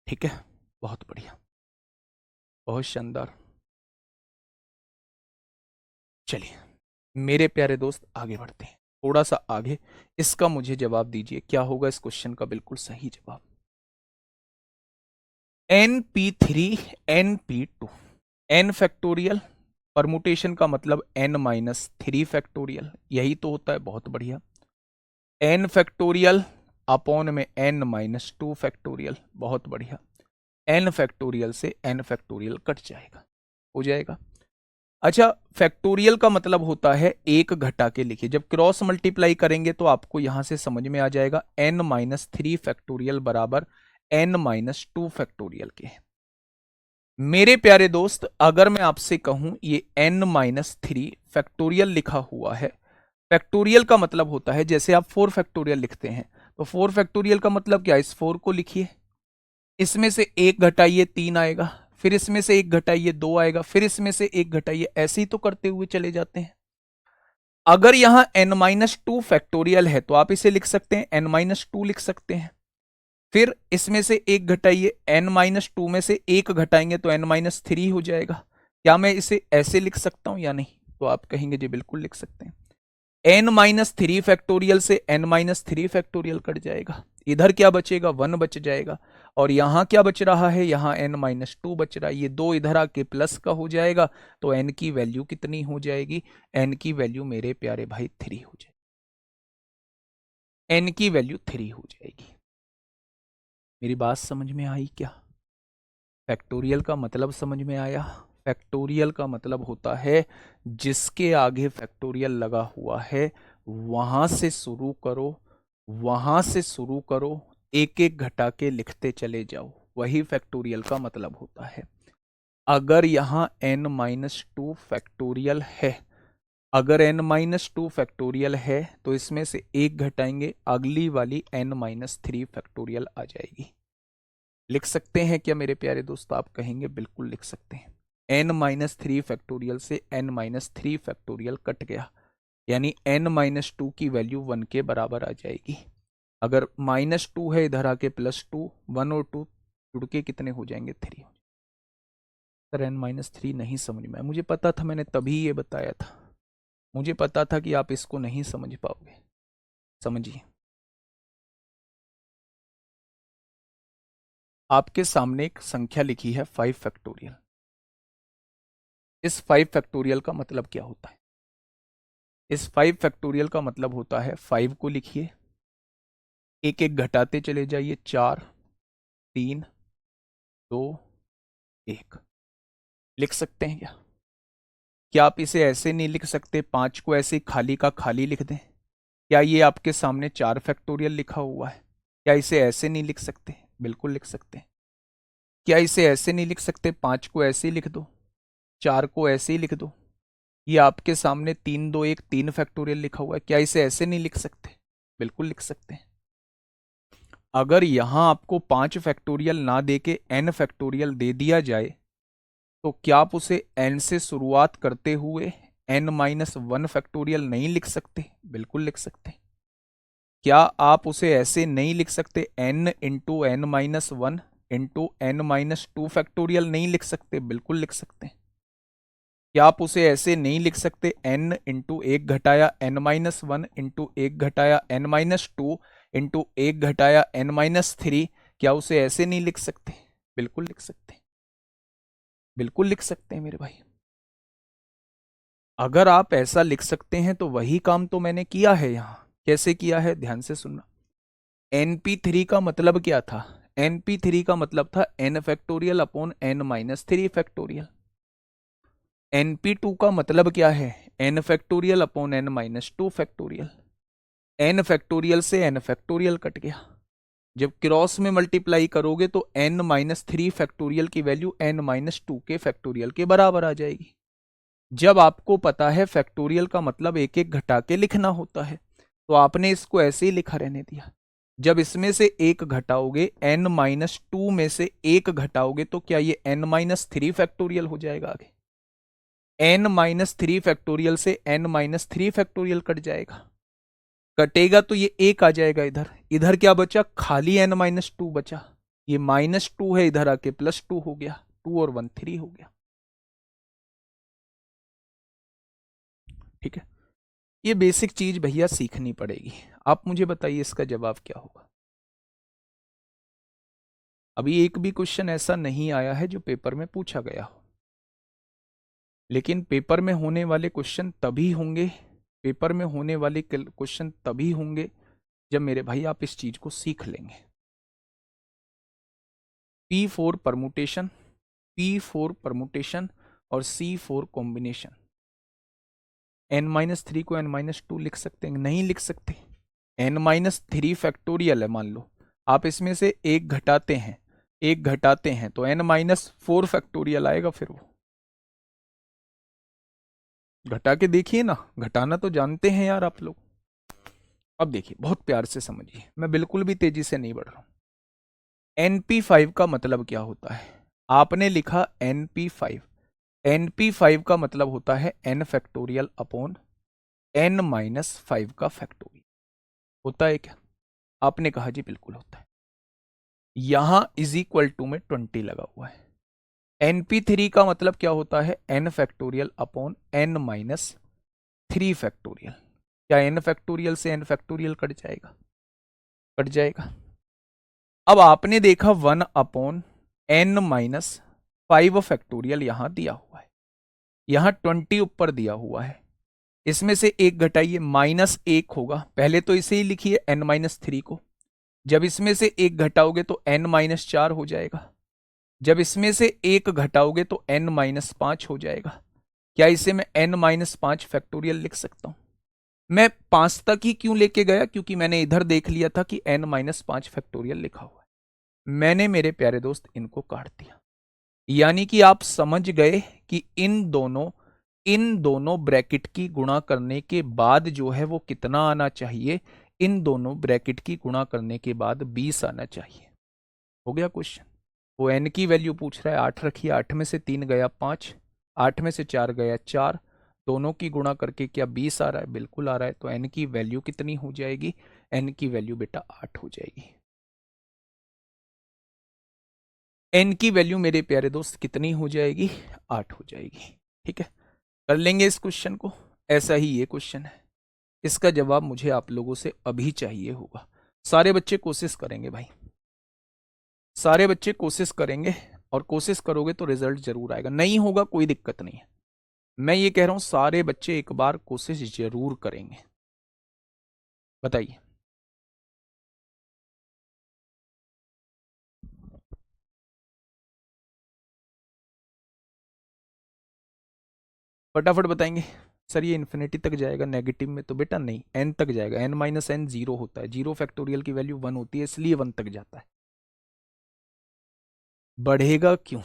ठीक है, बहुत बढ़िया, बहुत शानदार। चलिए मेरे प्यारे दोस्त आगे बढ़ते हैं, थोड़ा सा आगे। इसका मुझे जवाब दीजिए, क्या होगा इस क्वेश्चन का बिल्कुल सही जवाब? NP3 NP2, n factorial, permutation का मतलब n-3 फैक्टोरियल, यही तो होता है, बहुत बढ़िया। n फैक्टोरियल अपॉन में n-2 फैक्टोरियल, बहुत बढ़िया। n फैक्टोरियल से n फैक्टोरियल कट जाएगा, हो जाएगा। अच्छा, फैक्टोरियल का मतलब होता है एक घटा के लिखिए, जब क्रॉस मल्टीप्लाई करेंगे तो आपको यहां से समझ में आ जाएगा n-3 फैक्टोरियल बराबर n-2 फैक्टोरियल के। मेरे प्यारे दोस्त, अगर मैं आपसे कहूं ये n-3 फैक्टोरियल लिखा हुआ है, फैक्टोरियल का मतलब होता है जैसे आप 4 फैक्टोरियल लिखते हैं, तो 4 फैक्टोरियल का मतलब क्या, इस 4 को लिखिए, इसमें से एक घटाइए 3 आएगा, फिर इसमें से एक घटाइए 2 आएगा, फिर इसमें से एक घटाइए, ऐसे ही तो करते हुए चले जाते हैं। अगर यहां n-2 फैक्टोरियल है तो आप इसे लिख सकते हैं n-2 लिख सकते हैं, फिर इसमें से एक घटाइए, n-2 में से एक घटाएंगे तो n-3 हो जाएगा। क्या मैं इसे ऐसे लिख सकता हूं या नहीं, तो आप कहेंगे जी बिल्कुल लिख सकते हैं। n-3 फैक्टोरियल से n-3 फैक्टोरियल कट जाएगा, इधर क्या बचेगा, 1 बच जाएगा, और यहां क्या बच रहा है, यहां n-2 बच रहा है, ये दो इधर आके प्लस का हो जाएगा, तो n की वैल्यू कितनी हो जाएगी, n की वैल्यू मेरे प्यारे भाई 3 हो जाएगी, n की वैल्यू 3 हो जाएगी। मेरी बात समझ में आई क्या? फैक्टोरियल का मतलब समझ में आया? फैक्टोरियल का मतलब होता है जिसके आगे फैक्टोरियल लगा हुआ है वहां से शुरू करो, वहां से शुरू करो, एक एक घटा के लिखते चले जाओ, वही फैक्टोरियल का मतलब होता है। अगर यहां n-2 फैक्टोरियल है, अगर n-2 फैक्टोरियल है तो इसमें से एक घटाएंगे, अगली वाली n-3 फैक्टोरियल आ जाएगी। लिख सकते हैं क्या मेरे प्यारे दोस्तों? आप कहेंगे बिल्कुल लिख सकते हैं। n-3 फैक्टोरियल से n-3 फैक्टोरियल कट गया, यानी n-2 की वैल्यू 1 के बराबर आ जाएगी। अगर -2 है, इधर आके +2, 1 और 2 जुड़ के कितने हो जाएंगे, 3। सर n-3 नहीं समझ में आया, मुझे पता था, मैंने तभी ये बताया था, मुझे पता था कि आप इसको नहीं समझ पाओगे। समझिए, आपके सामने एक संख्या लिखी है 5 फैक्टोरियल। इस 5 फैक्टोरियल का मतलब क्या होता है? इस 5 फैक्टोरियल का मतलब होता है 5 को लिखिए, एक एक घटाते चले जाइए, 4, 3, 2, 1। लिख सकते हैं क्या? क्या आप इसे ऐसे नहीं लिख सकते, 5 को ऐसे खाली का खाली लिख दें? क्या ये आपके सामने 4 फैक्टोरियल लिखा हुआ है, क्या इसे ऐसे नहीं लिख सकते? बिल्कुल लिख सकते हैं। क्या इसे ऐसे नहीं लिख सकते, 5 को ऐसे ही लिख दो, 4 को ऐसे ही लिख दो? ये आपके सामने 3, 2, 1 3 फैक्टोरियल लिखा हुआ है, क्या इसे ऐसे नहीं लिख सकते? बिल्कुल लिख सकते हैं। अगर यहां आपको 5 फैक्टोरियल ना दे के n फैक्टोरियल दे दिया जाए तो क्या आप उसे n से शुरुआत करते हुए n-1 फैक्टोरियल नहीं लिख सकते? बिल्कुल लिख सकते। क्या आप उसे ऐसे नहीं लिख सकते, n into n-1 into n-2 factorial नहीं लिख सकते? बिल्कुल लिख सकते। क्या आप उसे ऐसे नहीं लिख सकते, n इंटू एक घटाया n-1 इंटू एक घटाया n-2 इंटू एक घटाया n-3? क्या उसे ऐसे नहीं लिख सकते? बिल्कुल लिख सकते, बिल्कुल लिख सकते हैं मेरे भाई। अगर आप ऐसा लिख सकते हैं तो वही काम तो मैंने किया है यहां। कैसे किया है, ध्यान से सुनना। np3 का मतलब क्या था? np3 का मतलब था n factorial upon n-3 factorial. np2 का मतलब क्या है, n factorial upon n-2 factorial. n factorial से n फैक्टोरियल कट गया, जब क्रॉस में मल्टीप्लाई करोगे तो n-3 फैक्टोरियल की वैल्यू n-2 के फैक्टोरियल के बराबर आ जाएगी। जब आपको पता है फैक्टोरियल का मतलब एक एक घटा के लिखना होता है, तो आपने इसको ऐसे ही लिखा रहने दिया। जब इसमें से एक घटाओगे, n-2 में से एक घटाओगे, तो क्या ये n-3 फैक्टोरियल हो जाएगा आगे? n-3 फैक्टोरियल से n-3 फैक्टोरियल कट जाएगा, कटेगा तो ये एक आ जाएगा इधर, इधर क्या बचा, खाली n-2 बचा, ये -2 है, इधर आके +2 हो गया, 2 और 1 3 हो गया। ठीक है, ये बेसिक चीज भैया सीखनी पड़ेगी। आप मुझे बताइए इसका जवाब क्या होगा? अभी एक भी क्वेश्चन ऐसा नहीं आया है जो पेपर में पूछा गया हो, लेकिन पेपर में होने वाले क्वेश्चन तभी होंगे, पेपर में होने वाले क्वेश्चन तभी होंगे जब मेरे भाई आप इस चीज को सीख लेंगे। P4 परमुटेशन, P4 परमुटेशन और C4 कॉम्बिनेशन। n-3 को n-2 लिख सकते हैं? नहीं लिख सकते। n-3 फैक्टोरियल है, मान लो आप इसमें से एक घटाते हैं, एक घटाते हैं तो n-4 फैक्टोरियल आएगा। फिर वो घटा के देखिए ना, घटाना तो जानते हैं यार आप लोग। अब देखिए, बहुत प्यार से समझिए, मैं बिल्कुल भी तेजी से नहीं बढ़ रहा हूं। NP5 का मतलब क्या होता है? आपने लिखा NP5, NP5 का मतलब होता है n फैक्टोरियल अपॉन n-5 का फैक्टोरियल। होता है क्या? आपने कहा जी बिल्कुल होता है। यहां इज इक्वल टू में 20 लगा हुआ है। NP3 का मतलब क्या होता है? n factorial upon n-3 factorial. क्या n फैक्टोरियल से n फैक्टोरियल कट जाएगा? कट जाएगा। अब आपने देखा 1 अपॉन n-5 फैक्टोरियल यहां दिया हुआ है, यहां 20 ऊपर दिया हुआ है, इसमें से एक घटाइए, -1 होगा। पहले तो इसे ही लिखिए n-3 को, जब इसमें से एक घटाओगे तो n-4 हो जाएगा, जब इसमें से एक घटाओगे तो n-5 हो जाएगा। क्या इसे मैं n-5 फैक्टोरियल लिख सकता हूं? मैं 5 तक ही क्यों लेके गया? क्योंकि मैंने इधर देख लिया था कि n-5 फैक्टोरियल लिखा हुआ है। मैंने मेरे प्यारे दोस्त इनको काट दिया, यानी कि आप समझ गए कि इन दोनों ब्रैकेट की गुणा करने के बाद जो है वो कितना आना चाहिए? इन दोनों ब्रैकेट की गुणा करने के बाद 20 आना चाहिए। हो गया क्वेश्चन। वो n की वैल्यू पूछ रहा है, 8 रखिए, 8 में से 3 गया 5, 8 में से 4 गया 4, दोनों की गुणा करके क्या 20 आ रहा है? बिल्कुल आ रहा है। तो n की वैल्यू कितनी हो जाएगी? n की वैल्यू बेटा 8 हो जाएगी। n की वैल्यू मेरे प्यारे दोस्त कितनी हो जाएगी? 8 हो जाएगी। ठीक है, कर लेंगे इस क्वेश्चन को। ऐसा ही ये क्वेश्चन है, इसका जवाब मुझे आप लोगों से अभी चाहिए होगा। सारे बच्चे कोशिश करेंगे भाई, सारे बच्चे कोशिश करेंगे, और कोशिश करोगे तो रिजल्ट जरूर आएगा। नहीं होगा कोई दिक्कत नहीं है, मैं ये कह रहा हूं सारे बच्चे एक बार कोशिश जरूर करेंगे। बताइए। फटाफट बताएंगे। सर ये इन्फिनिटी तक जाएगा नेगेटिव में? तो बेटा नहीं, n तक जाएगा। n-n 0 होता है, 0 फैक्टोरियल की वैल्यू 1 होती है, इसलिए 1 तक जाता है। बढ़ेगा क्यों?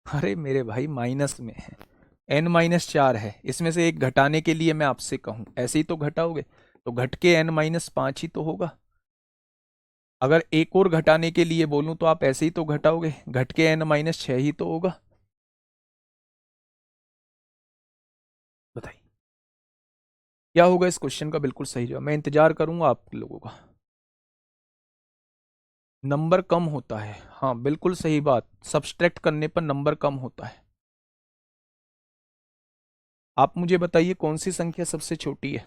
अरे मेरे भाई माइनस में है, n-4 है, इसमें से एक घटाने के लिए मैं आपसे कहूं ऐसे ही तो घटाओगे, तो घट के n-5 ही तो होगा। अगर एक और घटाने के लिए बोलूं तो आप ऐसे ही तो घटाओगे, घट के n-6 ही तो होगा। बताइए क्या होगा इस क्वेश्चन का बिल्कुल सही जवाब? मैं इंतजार करूंगा आप लोगों का। नंबर कम होता है, हाँ बिल्कुल सही बात, सब्सट्रैक्ट करने पर नंबर कम होता है। आप मुझे बताइए कौन सी संख्या सबसे छोटी है?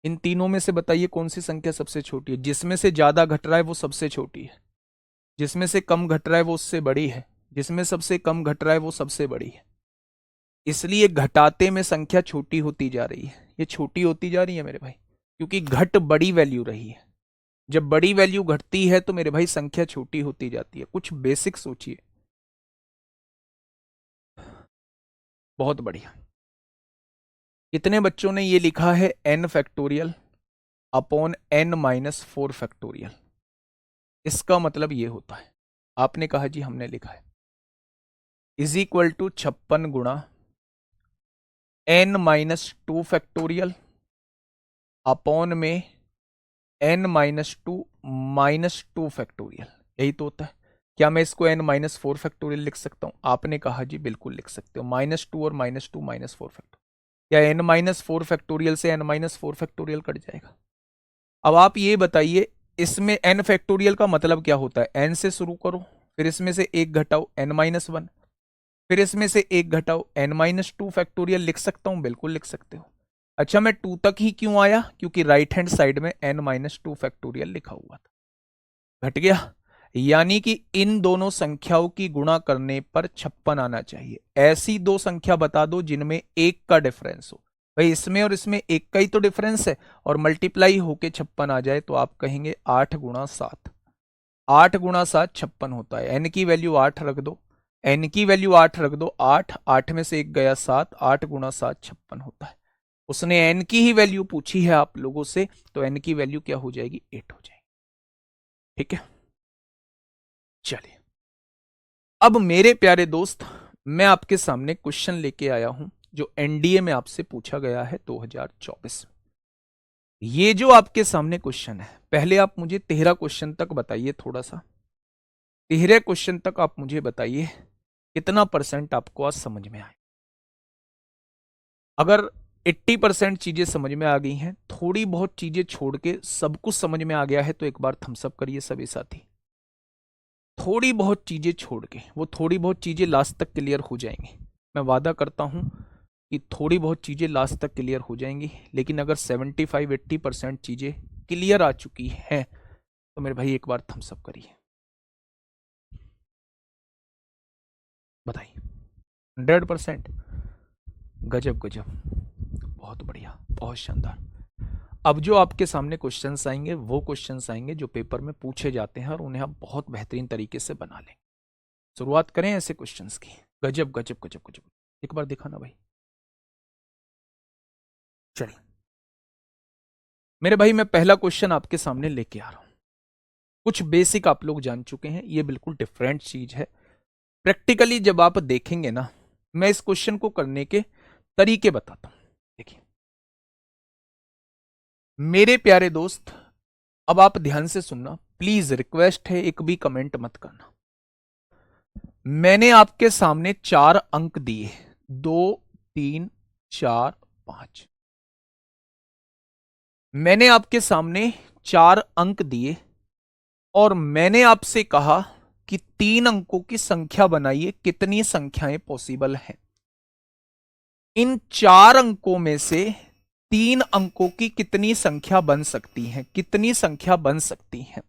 इन तीनों में से बताइए कौन सी संख्या सबसे छोटी है? जिसमें से ज्यादा घट रहा है वो सबसे छोटी है, जिसमें से कम घट रहा है वो उससे बड़ी है, जिसमें सबसे कम घट रहा है वो सबसे बड़ी है। इसलिए घटाते में संख्या छोटी होती जा रही है, ये छोटी होती जा रही है मेरे भाई, क्योंकि घट बड़ी वैल्यू रही है। जब बड़ी वैल्यू घटती है तो मेरे भाई संख्या छोटी होती जाती है। कुछ बेसिक सोचिए। बहुत बढ़िया। कितने बच्चों ने ये लिखा है n factorial upon n-4 factorial? इसका मतलब ये होता है, आपने कहा जी हमने लिखा है, इज इक्वल टू 56 गुणा n-2 फैक्टोरियल अपॉन में n-2 फैक्टोरियल। यही तो होता है। क्या मैं इसको n-4 फैक्टोरियल लिख सकता हूं? आपने कहा जी बिल्कुल लिख सकते हो। -2 और -2 -4 फैक्टोरियल। क्या n-4 फैक्टोरियल से n-4 फैक्टोरियल कट जाएगा? अब आप ये बताइए, इसमें n फैक्टोरियल का मतलब क्या होता है? n से शुरू करो, फिर इसमें से एक घटाओ n-1, फिर इसमें से एक घटाओ n-2 फैक्टोरियल। लिख सकता हूं? बिल्कुल लिख सकते हो। अच्छा मैं 2 तक ही क्यों आया? क्योंकि राइट हैंड साइड में n-2 फैक्टोरियल लिखा हुआ था, घट गया। यानी कि इन दोनों संख्याओं की गुणा करने पर 56 आना चाहिए। ऐसी दो संख्या बता दो जिनमें एक का डिफरेंस हो। भाई इसमें और इसमें एक का ही तो डिफरेंस है, और मल्टीप्लाई होके 56 आ जाए तो आप कहेंगे 8 गुणा 7। 8 गुणा 7 56 होता है। एन की वैल्यू 8 रख दो, एन की वैल्यू 8 रख दो। 8 8 में से एक गया 7, 8 गुणा 7 56 होता है। उसने एन की ही वैल्यू पूछी है आप लोगों से, तो एन की वैल्यू क्या हो जाएगी? 8 हो जाएगी। ठीक है, चलिए अब मेरे प्यारे दोस्त, मैं आपके सामने क्वेश्चन लेके आया हूं जो एनडीए में आपसे पूछा गया है 2024। ये जो आपके सामने क्वेश्चन है, पहले आप मुझे 13 क्वेश्चन तक बताइए। थोड़ा सा 13 क्वेश्चन तक आप मुझे बताइए कितना परसेंट आपको आज समझ में आए। अगर 80% चीजें समझ में आ गई हैं, थोड़ी बहुत चीजें छोड़ के सब कुछ समझ में आ गया है, तो एक बार थम्स अप करिए सभी साथी। थोड़ी बहुत चीजें छोड़ के, वो थोड़ी बहुत चीजें लास्ट तक क्लियर हो जाएंगी। मैं वादा करता हूं कि थोड़ी बहुत चीजें लास्ट तक क्लियर हो जाएंगी। लेकिन अगर 75-80% चीजें क्लियर आ चुकी हैं तो मेरे भाई एक बार थम्स अप करिए, बताइए। 100%? गजब गजब, बहुत बढ़िया, बहुत शानदार। अब जो आपके सामने क्वेश्चंस आएंगे वो क्वेश्चंस आएंगे जो पेपर में पूछे जाते हैं, और उन्हें आप बहुत बेहतरीन तरीके से बना लें। शुरुआत करें ऐसे क्वेश्चंस की। गजब गजब गजब गजब, एक बार दिखाना भाई। चलिए मेरे भाई, मैं पहला क्वेश्चन आपके सामने लेके आ रहा हूं। कुछ बेसिक आप लोग जान चुके हैं, ये बिल्कुल डिफरेंट चीज है। प्रैक्टिकली जब आप देखेंगे ना, मैं इस क्वेश्चन को करने के तरीके बताता हूं। देखिए मेरे प्यारे दोस्त, अब आप ध्यान से सुनना प्लीज, रिक्वेस्ट है, एक भी कमेंट मत करना। मैंने आपके सामने 4 अंक दिए, 2 3 4 5। मैंने आपके सामने 4 अंक दिए और मैंने आपसे कहा कि 3 अंकों की संख्या बनाइए, कितनी संख्याएं पॉसिबल हैं। इन 4 अंकों में से 3 अंकों की कितनी संख्या बन सकती है, कितनी संख्या बन सकती है।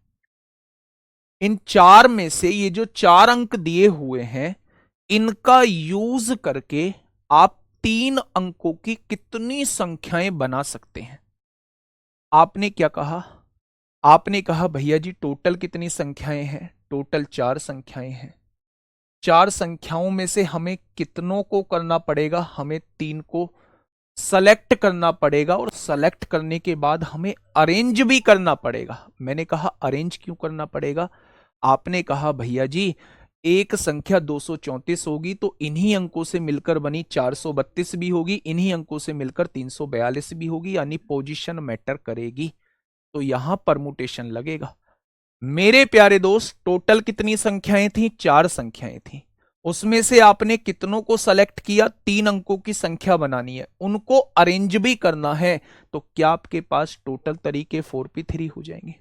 इन 4 में से ये जो 4 अंक दिए हुए हैं, इनका यूज करके आप 3 अंकों की कितनी संख्याएं बना सकते हैं। आपने क्या कहा? आपने कहा भैया जी टोटल कितनी संख्याएं हैं? टोटल 4 संख्याएं हैं। 4 संख्याओं में से हमें कितनों को करना पड़ेगा? हमें 3 को सेलेक्ट करना पड़ेगा, और सेलेक्ट करने के बाद हमें अरेंज भी करना पड़ेगा। मैंने कहा अरेंज क्यों करना पड़ेगा? आपने कहा भैया जी एक संख्या 234 होगी तो इन्हीं अंकों से मिलकर बनी 432 भी होगी, इन्हीं अंकों से मिलकर 342 भी होगी, यानी पोजीशन मैटर करेगी, तो यहां परमुटेशन लगेगा। मेरे प्यारे दोस्त, टोटल कितनी संख्याएं थी? 4 संख्याएं थी। उसमें से आपने कितनों को सेलेक्ट किया? 3 अंकों की संख्या बनानी है, उनको अरेंज भी करना है। तो क्या आपके पास टोटल तरीके 4p3 हो जाएंगे?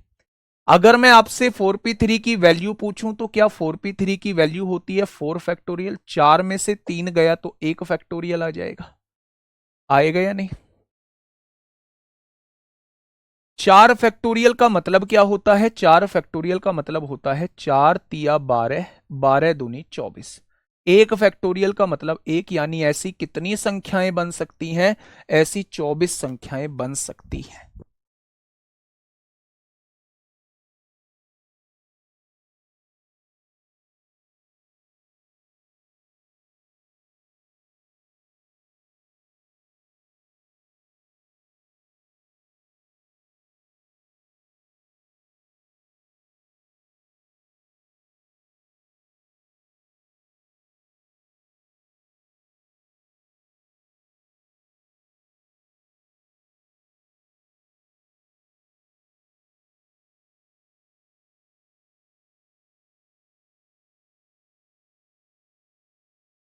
अगर मैं आपसे 4p3 की वैल्यू पूछूं तो क्या 4p3 की वैल्यू होती है 4 फैक्टोरियल? 4 में से 3 गया तो 1 फैक्टोरियल आ जाएगा, आएगा या नहीं? 4 फैक्टोरियल का मतलब क्या होता है? 4 फैक्टोरियल का मतलब होता है 4 तिया 12, 12 दूनी 24। 1 फैक्टोरियल का मतलब 1, यानी ऐसी कितनी संख्याएं बन सकती हैं? ऐसी 24 संख्याएं बन सकती हैं।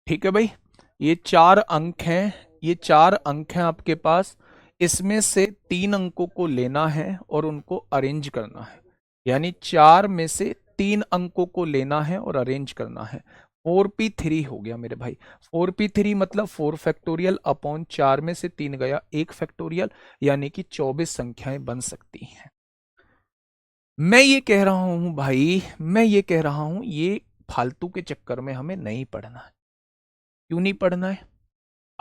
ठीक है भाई, ये 4 अंक हैं, ये 4 अंक हैं आपके पास। इसमें से 3 अंकों को लेना है और उनको अरेंज करना है, यानी 4 में से 3 अंकों को लेना है और अरेंज करना है। 4p3 हो गया मेरे भाई। 4p3 मतलब 4 फैक्टोरियल अपॉन 4 में से 3 गया 1 फैक्टोरियल, यानी कि 24 संख्याएं बन सकती हैं। मैं ये कह रहा हूं भाई, मैं ये कह रहा हूं ये फालतू के चक्कर में हमें नहीं पढ़ना है। क्यों नहीं पढ़ना है?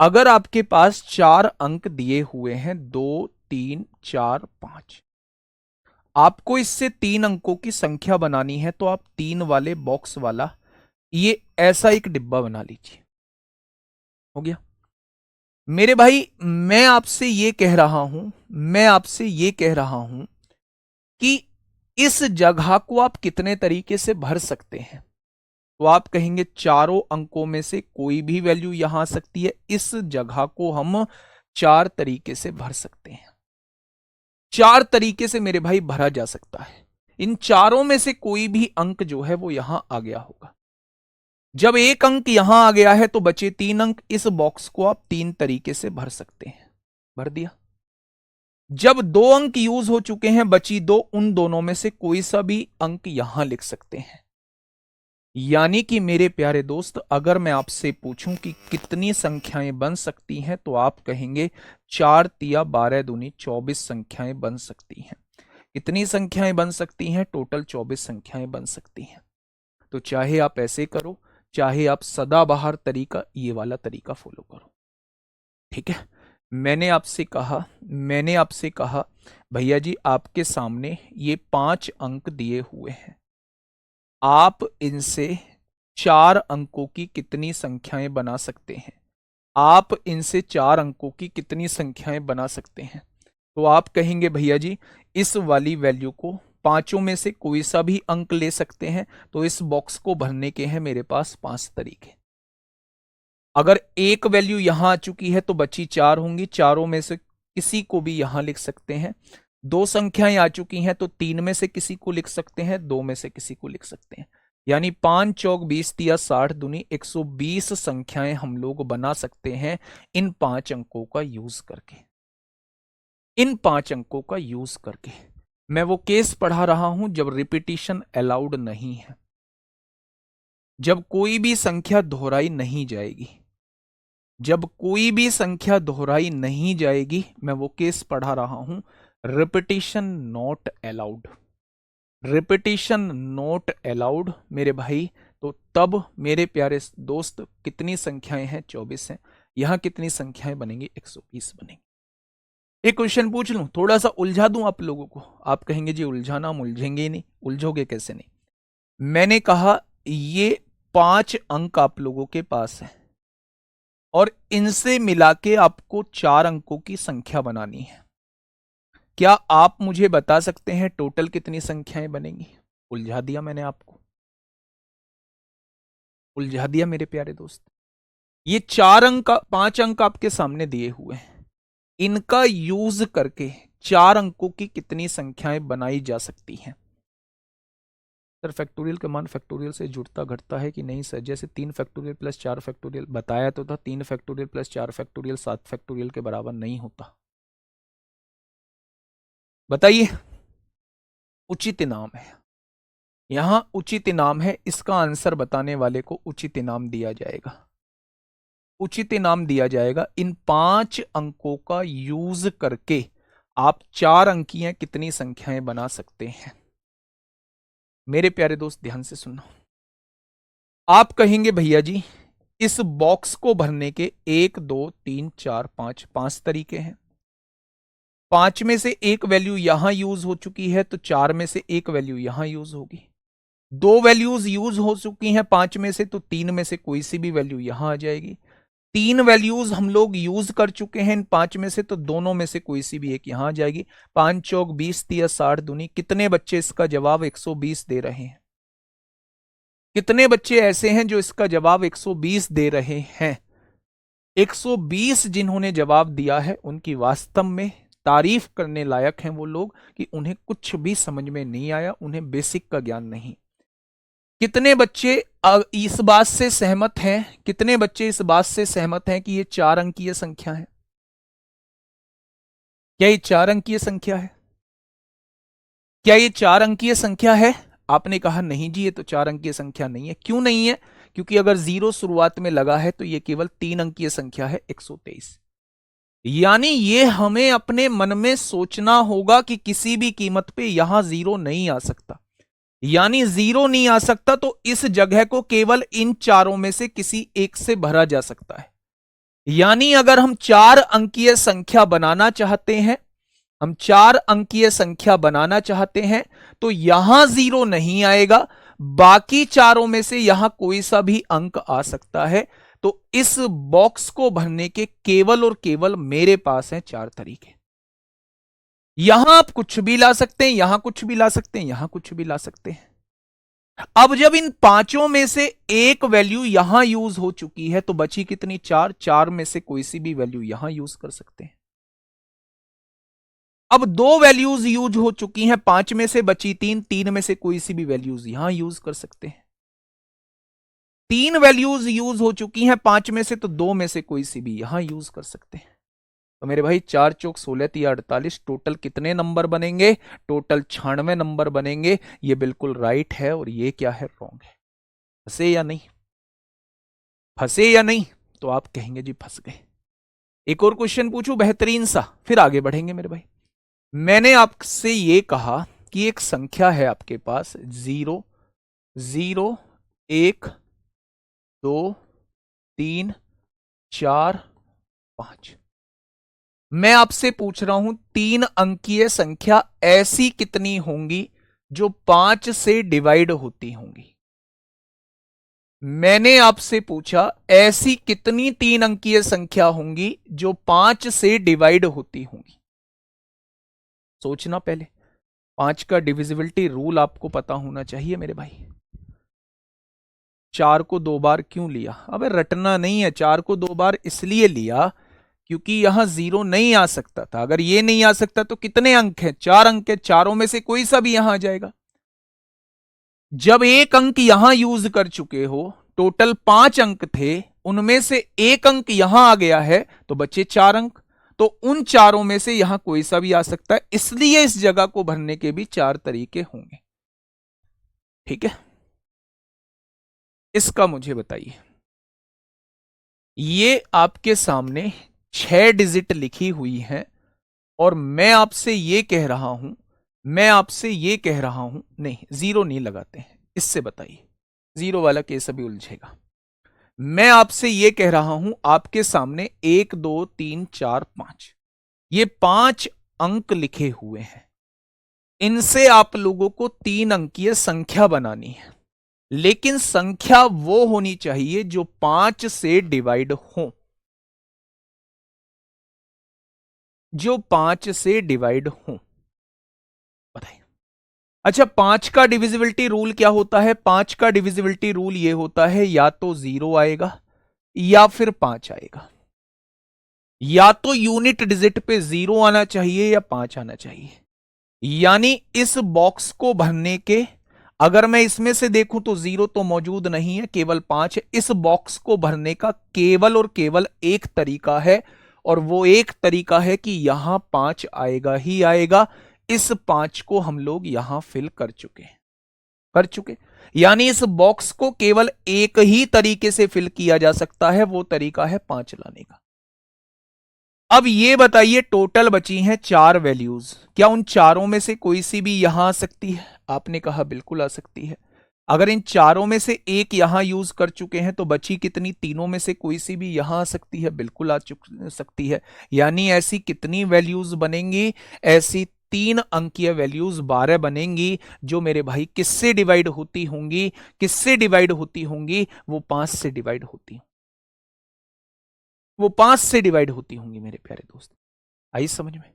अगर आपके पास 4 अंक दिए हुए हैं, 2 3 4 5, आपको इससे 3 अंकों की संख्या बनानी है, तो आप 3 वाले बॉक्स वाला ये ऐसा एक डिब्बा बना लीजिए। हो गया मेरे भाई। मैं आपसे ये कह रहा हूं, मैं आपसे ये कह रहा हूं कि इस जगह को आप कितने तरीके से भर सकते हैं। तो आप कहेंगे चारों अंकों में से कोई भी वैल्यू यहां आ सकती है। इस जगह को हम 4 तरीके से भर सकते हैं। 4 तरीके से मेरे भाई भरा जा सकता है। इन चारों में से कोई भी अंक जो है वो यहां आ गया होगा। जब एक अंक यहां आ गया है तो बचे 3 अंक। इस बॉक्स को आप 3 तरीके से भर सकते हैं। भर दिया। जब 2 अंक यूज हो चुके हैं, बची 2, उन दोनों में से कोई सा भी अंक यहां लिख सकते हैं। यानी कि मेरे प्यारे दोस्त, अगर मैं आपसे पूछूं कि कितनी संख्याएं बन सकती हैं, तो आप कहेंगे 4 तिया 12 दूनी 24 संख्याएं बन सकती हैं। कितनी संख्याएं बन सकती हैं? टोटल 24 संख्याएं बन सकती हैं। तो चाहे आप ऐसे करो, चाहे आप सदाबहार तरीका, ये वाला तरीका फॉलो करो। ठीक है। मैंने आपसे कहा भैया जी, आपके सामने ये 5 अंक दिए हुए हैं। आप इनसे 4 अंकों की कितनी संख्याएं बना सकते हैं? आप इनसे 4 अंकों की कितनी संख्याएं बना सकते हैं? तो आप कहेंगे भैया जी, इस वाली वैल्यू को पांचों में से कोई सा भी अंक ले सकते हैं। तो इस बॉक्स को भरने के हैं मेरे पास 5 तरीके। अगर एक वैल्यू यहां आ चुकी है तो बची 4 होंगी। चारों में से किसी को भी यहां लिख सकते हैं। 2 संख्याएं आ चुकी हैं तो 3 में से किसी को लिख सकते हैं, 2 में से किसी को लिख सकते हैं। यानी 5 चौक 20 तिया 60 दूनी 120 संख्याएं हम लोग बना सकते हैं इन 5 अंकों का यूज करके। इन 5 अंकों का यूज करके। मैं वो केस पढ़ा रहा हूं जब रिपीटिशन अलाउड नहीं है, जब कोई भी संख्या दोहराई नहीं जाएगी। जब कोई भी संख्या दोहराई नहीं जाएगी, मैं वो केस पढ़ा रहा हूं, repetition not allowed. Repetition not allowed मेरे भाई। तो तब मेरे प्यारे दोस्त, कितनी संख्याएं हैं? 24 हैं। यहां कितनी संख्याएं बनेंगी? 120 बनेंगी। एक क्वेश्चन पूछ लूं, थोड़ा सा उलझा दूं आप लोगों को। आप कहेंगे जी उलझाना, हम उलझेंगे ही नहीं। उलझोगे कैसे नहीं? मैंने कहा ये 5 अंक आप लोगों के पास है और इनसे मिला के आपको 4 अंकों की संख्या बनानी है। क्या आप मुझे बता सकते हैं टोटल कितनी संख्याएं बनेंगी? उलझा दिया मैंने आपको, उलझा दिया मेरे प्यारे दोस्त। ये 4 अंक 5 अंक आपके सामने दिए हुए हैं। इनका यूज करके 4 अंकों की कितनी संख्याएं बनाई जा सकती हैं? सर फैक्टोरियल का मान फैक्टोरियल से जुड़ता घटता है कि नहीं सर? जैसे 3 फैक्टोरियल प्लस 4 फैक्टोरियल बताया तो था। 3 फैक्टोरियल प्लस 4 फैक्टोरियल 7 फैक्टोरियल के बराबर नहीं होता। बताइए। उचित इनाम है, यहां उचित इनाम है। इसका आंसर बताने वाले को उचित इनाम दिया जाएगा। उचित इनाम दिया जाएगा। इन 5 अंकों का यूज करके आप 4 अंकीय कितनी संख्याएं बना सकते हैं? मेरे प्यारे दोस्त ध्यान से सुनना। आप कहेंगे भैया जी, इस बॉक्स को भरने के 1 2 3 4 5 5 तरीके हैं। 5 में से एक वैल्यू यहां यूज हो चुकी है तो 4 में से एक वैल्यू यहां यूज होगी। 2 वैल्यूज यूज हो चुकी हैं 5 में से, तो 3 में से कोई सी भी वैल्यू यहां आ जाएगी। 3 वैल्यूज हम लोग यूज कर चुके हैं इन 5 में से, तो दोनों में से कोई सी भी एक यहां आ जाएगी। 5 चौक 20 तिया 60 दूनी। कितने बच्चे इसका जवाब 120 दे रहे हैं? कितने बच्चे ऐसे हैं जो इसका जवाब 120 दे रहे हैं? 120 जिन्होंने जवाब दिया है उनकी वास्तव में तारीफ करने लायक हैं वो लोग कि उन्हें कुछ भी समझ में नहीं आया, उन्हें बेसिक का ज्ञान नहीं। कितने बच्चे इस बात से सहमत हैं, कितने बच्चे इस बात से सहमत हैं कि ये 4 अंकीय संख्या है? क्या ये 4 अंकीय संख्या है? क्या ये 4 अंकीय संख्या है? आपने कहा नहीं जी, ये तो 4 अंकीय संख्या नहीं है। क्यों नहीं है? क्योंकि अगर 0 शुरुआत में लगा है तो ये केवल 3 अंकीय संख्या है, 123। यानी ये हमें अपने मन में सोचना होगा कि किसी भी कीमत पे यहां जीरो नहीं आ सकता। यानी जीरो नहीं आ सकता तो इस जगह को केवल इन चारों में से किसी एक से भरा जा सकता है। यानी अगर हम 4 अंकीय संख्या बनाना चाहते हैं, हम 4 अंकीय संख्या बनाना चाहते हैं तो यहां जीरो नहीं आएगा, बाकी चारों में से यहां कोई सा भी अंक आ सकता है। तो इस बॉक्स को भरने के केवल और केवल मेरे पास हैं 4 तरीके। यहां आप कुछ भी ला सकते हैं, यहां कुछ भी ला सकते हैं, यहां कुछ भी ला सकते हैं। अब जब इन पांचों में से एक वैल्यू यहां यूज हो चुकी है तो बची कितनी? 4। 4 में से कोई सी भी वैल्यू यहां यूज कर सकते हैं। अब 2 वैल्यूज यूज हो चुकी हैं, 5 में से बची 3। 3 में से कोई सी भी वैल्यूज यहां यूज कर सकते हैं। 3 वैल्यूज यूज हो चुकी हैं 5 में से, तो 2 में से कोई सी भी यहां यूज कर सकते हैं। तो मेरे भाई 4 चौक 16 3 48, टोटल कितने नंबर बनेंगे? टोटल 96 नंबर बनेंगे। ये बिल्कुल राइट है और ये क्या है? रॉन्ग है। फंसे या नहीं? फंसे या नहीं? तो आप कहेंगे जी फंस गए। एक और क्वेश्चन पूछूं बेहतरीन सा, फिर आगे बढ़ेंगे मेरे भाई। मैंने आपसे ये कहा कि एक संख्या है आपके पास 0 0 1 2 3 4 5। मैं आपसे पूछ रहा हूं 3 अंकीय संख्या ऐसी कितनी होंगी जो 5 से डिवाइड होती होंगी? मैंने आपसे पूछा ऐसी कितनी 3 अंकीय संख्या होंगी जो 5 से डिवाइड होती होंगी? सोचना पहले। 5 का डिविजिबिलिटी रूल आपको पता होना चाहिए मेरे भाई। 4 को 2 बार क्यों लिया? अबे रटना नहीं है। 4 को 2 बार इसलिए लिया क्योंकि यहां जीरो नहीं आ सकता था। अगर ये नहीं आ सकता तो कितने अंक हैं? 4 अंक है। चारों में से कोई सा भी यहां आ जाएगा। जब एक अंक यहां यूज कर चुके हो, टोटल 5 अंक थे, उनमें से एक अंक यहां आ गया है तो बचे 4 अंक। तो उन चारों में से यहां कोई सा भी आ सकता है, इसलिए इस जगह को भरने के भी 4 तरीके होंगे। ठीक है, इसका मुझे बताइए। ये आपके सामने 6 डिजिट लिखी हुई है और मैं आपसे ये कह रहा हूं, नहीं जीरो नहीं लगाते हैं, इससे बताइए। जीरो वाला केस अभी उलझेगा। मैं आपसे ये कह रहा हूं आपके सामने 1 2 3 4 5, ये 5 अंक लिखे हुए हैं। इनसे आप लोगों को 3 अंकीय संख्या बनानी है, लेकिन संख्या वो होनी चाहिए जो 5 से डिवाइड हो, जो 5 से डिवाइड हो। बताइए। अच्छा, 5 का डिविजिबिलिटी रूल क्या होता है? 5 का डिविजिबिलिटी रूल ये होता है या तो 0 आएगा या फिर 5 आएगा। या तो यूनिट डिजिट पे 0 आना चाहिए या 5 आना चाहिए। यानी इस बॉक्स को भरने के, अगर मैं इसमें से देखूं तो 0 तो मौजूद नहीं है, केवल 5 है। इस बॉक्स को भरने का केवल और केवल एक तरीका है, और वो एक तरीका है कि यहां 5 आएगा ही आएगा। इस 5 को हम लोग यहां फिल कर चुके। यानी इस बॉक्स को केवल एक ही तरीके से फिल किया जा सकता है, वो तरीका है 5 लाने का। अब ये बताइए, टोटल बची हैं 4 वैल्यूज, क्या उन चारों में से कोई सी भी यहां आ सकती है? आपने कहा बिल्कुल आ सकती है। अगर इन चारों में से एक यहां यूज कर चुके हैं तो बची कितनी? तीनों में से कोई सी भी यहां आ सकती है? बिल्कुल आ सकती है। यानी ऐसी कितनी वैल्यूज बनेंगी? ऐसी 3 अंकीय वैल्यूज 12 बनेंगी, जो मेरे भाई किससे डिवाइड होती होंगी? किससे डिवाइड होती होंगी? वो 5 से डिवाइड होती, वो 5 से डिवाइड होती होंगी मेरे प्यारे दोस्त। आई समझ में?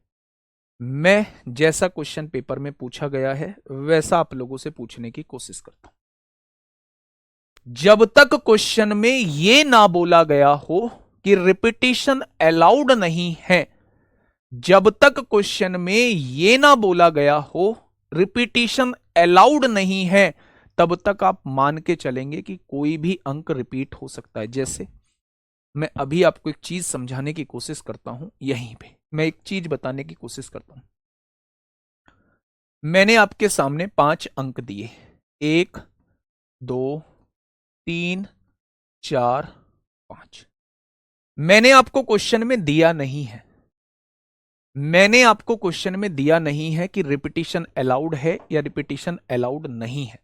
मैं जैसा क्वेश्चन पेपर में पूछा गया है वैसा आप लोगों से पूछने की कोशिश करता हूं। जब तक क्वेश्चन में यह ना बोला गया हो कि रिपीटिशन अलाउड नहीं है, जब तक क्वेश्चन में यह ना बोला गया हो रिपीटिशन अलाउड नहीं है, तब तक आप मान के चलेंगे कि कोई भी अंक रिपीट हो सकता है। जैसे मैं अभी आपको एक चीज समझाने की कोशिश करता हूं, यहीं पे मैं एक चीज बताने की कोशिश करता हूं। मैंने आपके सामने 5 अंक दिए, 1 2 3 4 5। मैंने आपको क्वेश्चन में दिया नहीं है, मैंने आपको क्वेश्चन में दिया नहीं है कि रिपीटिशन अलाउड है या रिपीटिशन अलाउड नहीं है।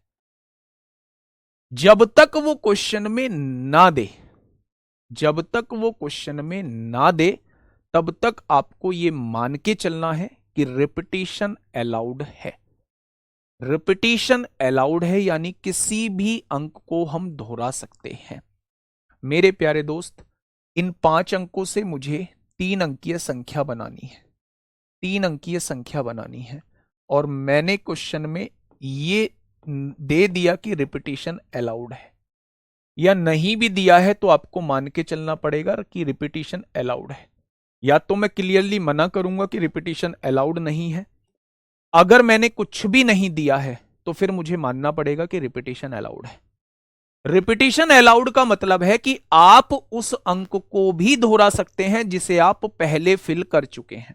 जब तक वो क्वेश्चन में ना दे, जब तक वो क्वेश्चन में ना दे, तब तक आपको ये मान के चलना है कि रिपीटिशन अलाउड है। रिपीटिशन अलाउड है यानी किसी भी अंक को हम दोहरा सकते हैं। मेरे प्यारे दोस्त, इन 5 अंकों से मुझे 3 अंकीय संख्या बनानी है, 3 अंकीय संख्या बनानी है, और मैंने क्वेश्चन में ये दे दिया कि रिपीटिशन अलाउड है, या नहीं भी दिया है तो आपको मान के चलना पड़ेगा कि रिपीटिशन अलाउड है। या तो मैं क्लियरली मना करूंगा कि रिपीटिशन अलाउड नहीं है, अगर मैंने कुछ भी नहीं दिया है तो फिर मुझे मानना पड़ेगा कि रिपीटिशन अलाउड है। रिपीटिशन अलाउड का मतलब है कि आप उस अंक को भी दोहरा सकते हैं जिसे आप पहले फिल कर चुके हैं।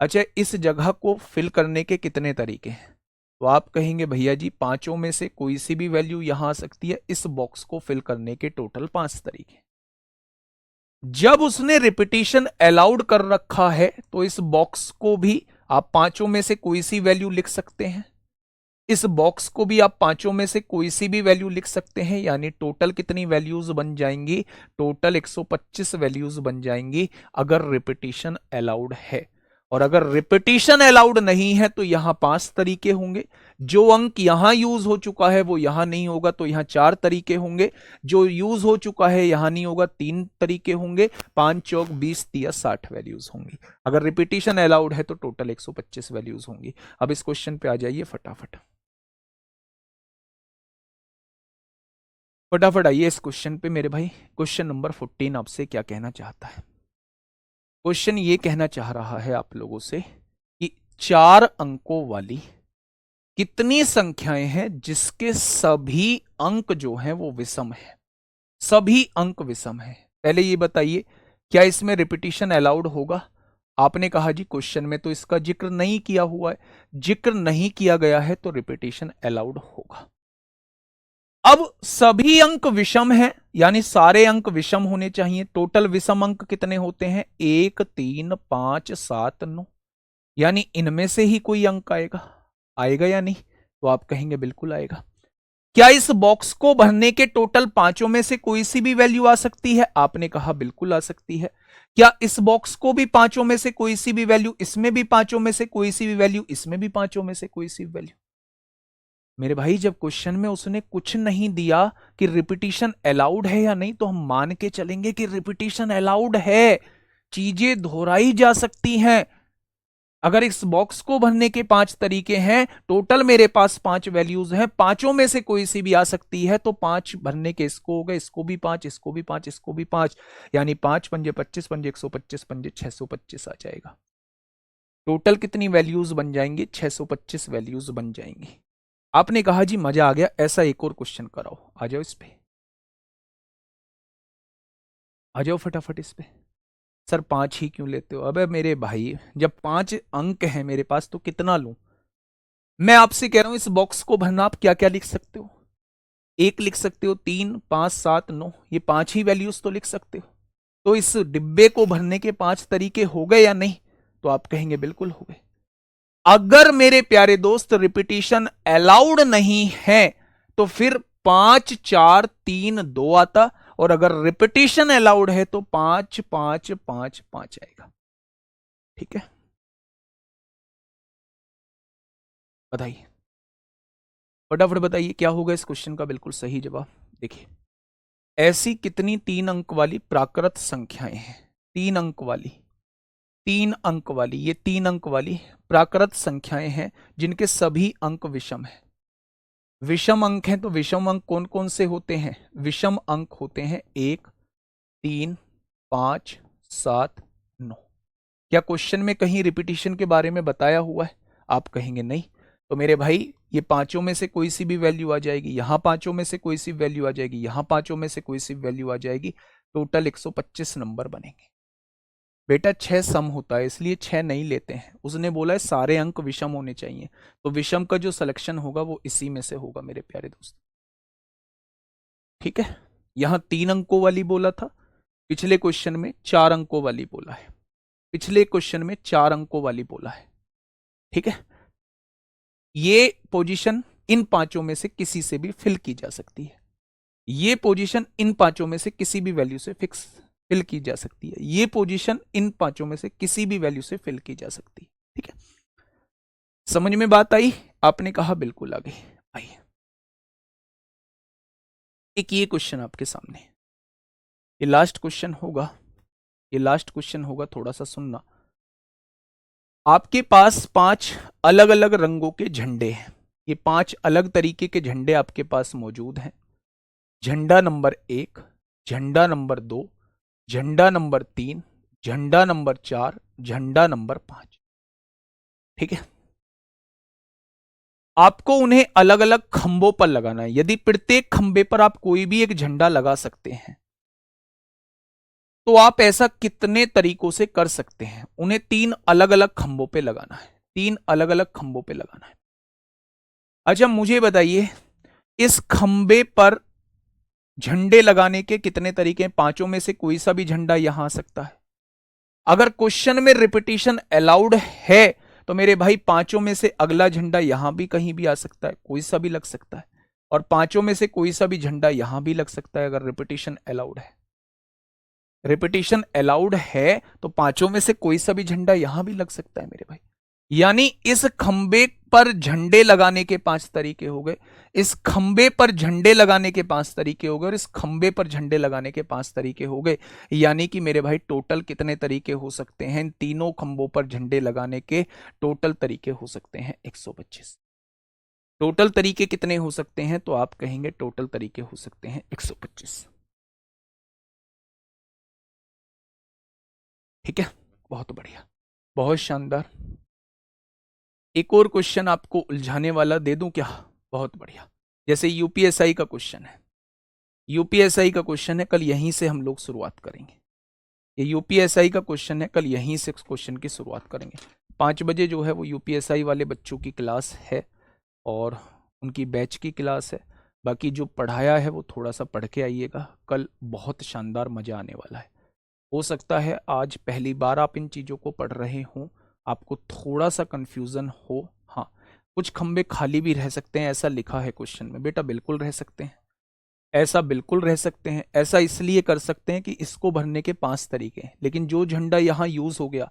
अच्छा, इस जगह को फिल करने के कितने तरीके हैं? तो आप कहेंगे भैया जी 5 में से कोई सी भी वैल्यू यहां आ सकती है। इस बॉक्स को फिल करने के टोटल 5 तरीके। जब उसने रिपीटिशन अलाउड कर रखा है तो इस बॉक्स को भी आप 5 में से कोई सी वैल्यू लिख सकते हैं, इस बॉक्स को भी आप 5 में से कोई सी भी वैल्यू लिख सकते हैं। यानी टोटल कितनी वैल्यूज बन जाएंगी? टोटल 125 वैल्यूज बन जाएंगी अगर रिपीटिशन अलाउड है। और अगर रिपीटिशन अलाउड नहीं है तो यहां 5 तरीके होंगे। जो अंक यहां यूज हो चुका है वो यहां नहीं होगा तो यहां 4 तरीके होंगे। जो यूज हो चुका है यहां नहीं होगा, 3 तरीके होंगे। 5 चौक 20 तिया 60 वैल्यूज होंगी। अगर रिपीटिशन अलाउड है तो टोटल 125 वैल्यूज होंगी। अब इस क्वेश्चन पे आ जाइए फटाफट, फटाफट आइए इस क्वेश्चन पे मेरे भाई। क्वेश्चन नंबर 14 आपसे क्या कहना चाहता है? क्वेश्चन ये कहना चाह रहा है आप लोगों से कि 4 अंकों वाली कितनी संख्याएं हैं जिसके सभी अंक जो हैं वो विषम है? सभी अंक विषम है। पहले ये बताइए, क्या इसमें रिपीटिशन अलाउड होगा? आपने कहा जी क्वेश्चन में तो इसका जिक्र नहीं किया हुआ है। जिक्र नहीं किया गया है तो रिपीटिशन अलाउड होगा। अब सभी अंक विषम हैं यानी सारे अंक विषम होने चाहिए। टोटल विषम अंक कितने होते हैं? 1 3 5 7 9। यानी इनमें से ही कोई अंक आएगा, आएगा या नहीं? तो आप कहेंगे बिल्कुल आएगा। क्या इस बॉक्स को भरने के टोटल 5 में से कोई सी भी वैल्यू आ सकती है? आपने कहा बिल्कुल आ सकती है। क्या इस बॉक्स को भी 5 में से कोई सी भी वैल्यू, इसमें भी 5 में से कोई सी भी वैल्यू, इसमें भी 5 में से कोई सी भी वैल्यू? मेरे भाई जब क्वेश्चन में उसने कुछ नहीं दिया कि रिपीटिशन अलाउड है या नहीं, तो हम मान के चलेंगे कि रिपीटिशन अलाउड है, चीजें दोहराई जा सकती हैं। अगर इस बॉक्स को भरने के 5 तरीके हैं, टोटल मेरे पास 5 वैल्यूज हैं, 5 में से कोई सी भी आ सकती है, तो 5 भरने के इसको हो गए, इसको भी 5, इसको भी 5, इसको भी 5, यानी 5 पंजे 25 पंजे 125 पंजे 625 आ जाएगा। टोटल कितनी वैल्यूज बन जाएंगी? 625 वैल्यूज बन जाएंगी। आपने कहा जी मजा आ गया, ऐसा एक और क्वेश्चन कराओ। आ जाओ इस पे, आ जाओ फटाफट इस पे। सर 5 ही क्यों लेते हो? अबे मेरे भाई जब 5 अंक हैं मेरे पास तो कितना लूं? मैं आपसे कह रहा हूं इस बॉक्स को भरना आप क्या क्या लिख सकते हो? 1 लिख सकते हो, 3 5 7 9, ये 5 ही वैल्यूज तो लिख सकते हो। तो इस डिब्बे को भरने के 5 तरीके हो गए या नहीं? तो आप कहेंगे बिल्कुल हो गए। अगर मेरे प्यारे दोस्त रिपीटिशन अलाउड नहीं है तो फिर 5 4 3 2 आता, और अगर रिपीटिशन अलाउड है तो 5 5 5 5 आएगा। ठीक है, बताइए फटाफट बताइए क्या होगा इस क्वेश्चन का बिल्कुल सही जवाब। देखिए, ऐसी कितनी 3 अंक वाली प्राकृत संख्याएं हैं? 3 अंक वाली, 3 अंक वाली, ये 3 अंक वाली प्राकृत संख्याएं हैं जिनके सभी अंक विषम है। विषम अंक हैं तो विषम अंक कौन कौन से होते हैं? विषम अंक होते हैं 1 3 5 7 9। क्या क्वेश्चन में कहीं रिपीटिशन के बारे में बताया हुआ है? आप कहेंगे नहीं। तो मेरे भाई ये 5 में से कोई सी भी वैल्यू आ जाएगी, यहां 5 में से कोई सी वैल्यू आ जाएगी, यहां 5 में से कोई सी वैल्यू आ जाएगी। टोटल 125 नंबर बनेंगे। बेटा 6 सम होता है इसलिए 6 नहीं लेते हैं। उसने बोला है सारे अंक विषम होने चाहिए, तो विषम का जो सिलेक्शन होगा वो इसी में से होगा मेरे प्यारे दोस्त। ठीक है, यहां 3 अंकों वाली बोला था, पिछले क्वेश्चन में 4 अंकों वाली बोला है। पिछले क्वेश्चन में 4 अंकों वाली बोला है, ठीक है। ये पोजीशन इन पांचों में से किसी से भी फिल की जा सकती है, ये पोजीशन इन पांचों में से किसी भी वैल्यू से फिल की जा सकती है, ये पोजीशन इन पांचों में से किसी भी वैल्यू से फिल की जा सकती है, ठीक है। समझ में बात आई? आपने कहा बिल्कुल आगे आइए। एक ये क्वेश्चन आपके सामने, ये लास्ट क्वेश्चन होगा, ये लास्ट क्वेश्चन होगा, थोड़ा सा सुनना। आपके पास 5 अलग अलग रंगों के झंडे हैं, ये 5 अलग तरीके के झंडे आपके पास मौजूद हैं। झंडा नंबर 1, झंडा नंबर 2, झंडा नंबर 3, झंडा नंबर 4, झंडा नंबर 5, ठीक है। आपको उन्हें अलग अलग खंभों पर लगाना है। यदि प्रत्येक खंभे पर आप कोई भी एक झंडा लगा सकते हैं तो आप ऐसा कितने तरीकों से कर सकते हैं? उन्हें 3 अलग अलग खंभों पे लगाना है, 3 अलग अलग खंभों पे लगाना है। अच्छा मुझे बताइए, इस खंभे पर झंडे लगाने के कितने तरीके हैं? पांचों में से कोई सा भी झंडा यहां आ सकता है। अगर क्वेश्चन में रिपीटिशन अलाउड है तो मेरे भाई पांचों में से अगला झंडा यहां भी कहीं भी आ सकता है, कोई सा भी लग सकता है, और पांचों में से कोई सा भी झंडा यहां भी लग सकता है अगर रिपीटिशन अलाउड है। रिपीटिशन अलाउड है तो पांचों में से कोई सा भी झंडा यहां भी लग सकता है मेरे भाई। यानी इस खंबे पर झंडे लगाने के 5 तरीके हो गए, इस खंबे पर झंडे लगाने के 5 तरीके हो गए, और इस खंबे पर झंडे लगाने के 5 तरीके हो गए। यानी कि मेरे भाई टोटल कितने तरीके हो सकते हैं? इन तीनों खंबों पर झंडे लगाने के टोटल तरीके हो सकते हैं 125। टोटल तरीके कितने हो सकते हैं? तो आप कहेंगे टोटल तरीके हो सकते हैं 125, ठीक है। बहुत बढ़िया, बहुत शानदार। एक और क्वेश्चन आपको उलझाने वाला दे दूं क्या? बहुत बढ़िया। जैसे यूपीएसआई का क्वेश्चन है, यूपीएसआई का क्वेश्चन है, कल यहीं से हम लोग शुरुआत करेंगे। ये यूपीएसआई का क्वेश्चन है, कल यहीं से क्वेश्चन की शुरुआत करेंगे। 5 बजे जो है वो यूपीएसआई वाले बच्चों की क्लास है और उनकी बैच की क्लास है। बाकी जो पढ़ाया है वो थोड़ा सा पढ़ के आइएगा, कल बहुत शानदार मजा आने वाला है। हो सकता है आज पहली बार आप इन चीज़ों को पढ़ रहे हों, आपको थोड़ा सा कंफ्यूजन हो। हाँ, कुछ खंबे खाली भी रह सकते हैं, ऐसा लिखा है क्वेश्चन में। बेटा बिल्कुल रह सकते हैं, ऐसा बिल्कुल रह सकते हैं। ऐसा इसलिए कर सकते हैं कि इसको भरने के 5 तरीके हैं, लेकिन जो झंडा यहाँ यूज हो गया,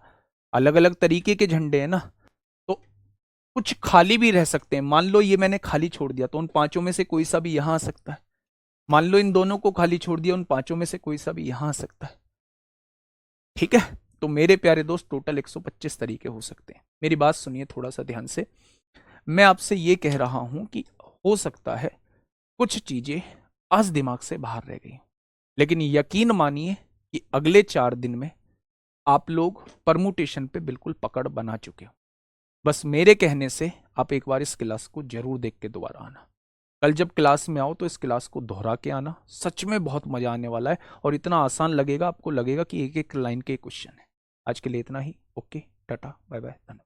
अलग अलग तरीके के झंडे हैं ना, तो कुछ खाली भी रह सकते हैं। मान लो ये मैंने खाली छोड़ दिया तो उन पांचों में से कोई सा भी यहाँ आ सकता है। मान लो इन दोनों को खाली छोड़ दिया, उन पांचों में से कोई सा भी यहाँ आ सकता है, ठीक है। तो मेरे प्यारे दोस्त टोटल 125 तरीके हो सकते हैं। मेरी बात सुनिए थोड़ा सा ध्यान से। मैं आपसे ये कह रहा हूं कि हो सकता है कुछ चीजें आज दिमाग से बाहर रह गई, लेकिन यकीन मानिए कि अगले 4 दिन में आप लोग परमुटेशन पे बिल्कुल पकड़ बना चुके हो। बस मेरे कहने से आप एक बार इस क्लास को जरूर देख के दोबारा आना। कल जब क्लास में आओ तो इस क्लास को दोहरा के आना, सच में बहुत मजा आने वाला है और इतना आसान लगेगा, आपको लगेगा कि एक एक लाइन के क्वेश्चन है। आज के लिए इतना ही। ओके, टाटा, बाय बाय, धन्यवाद।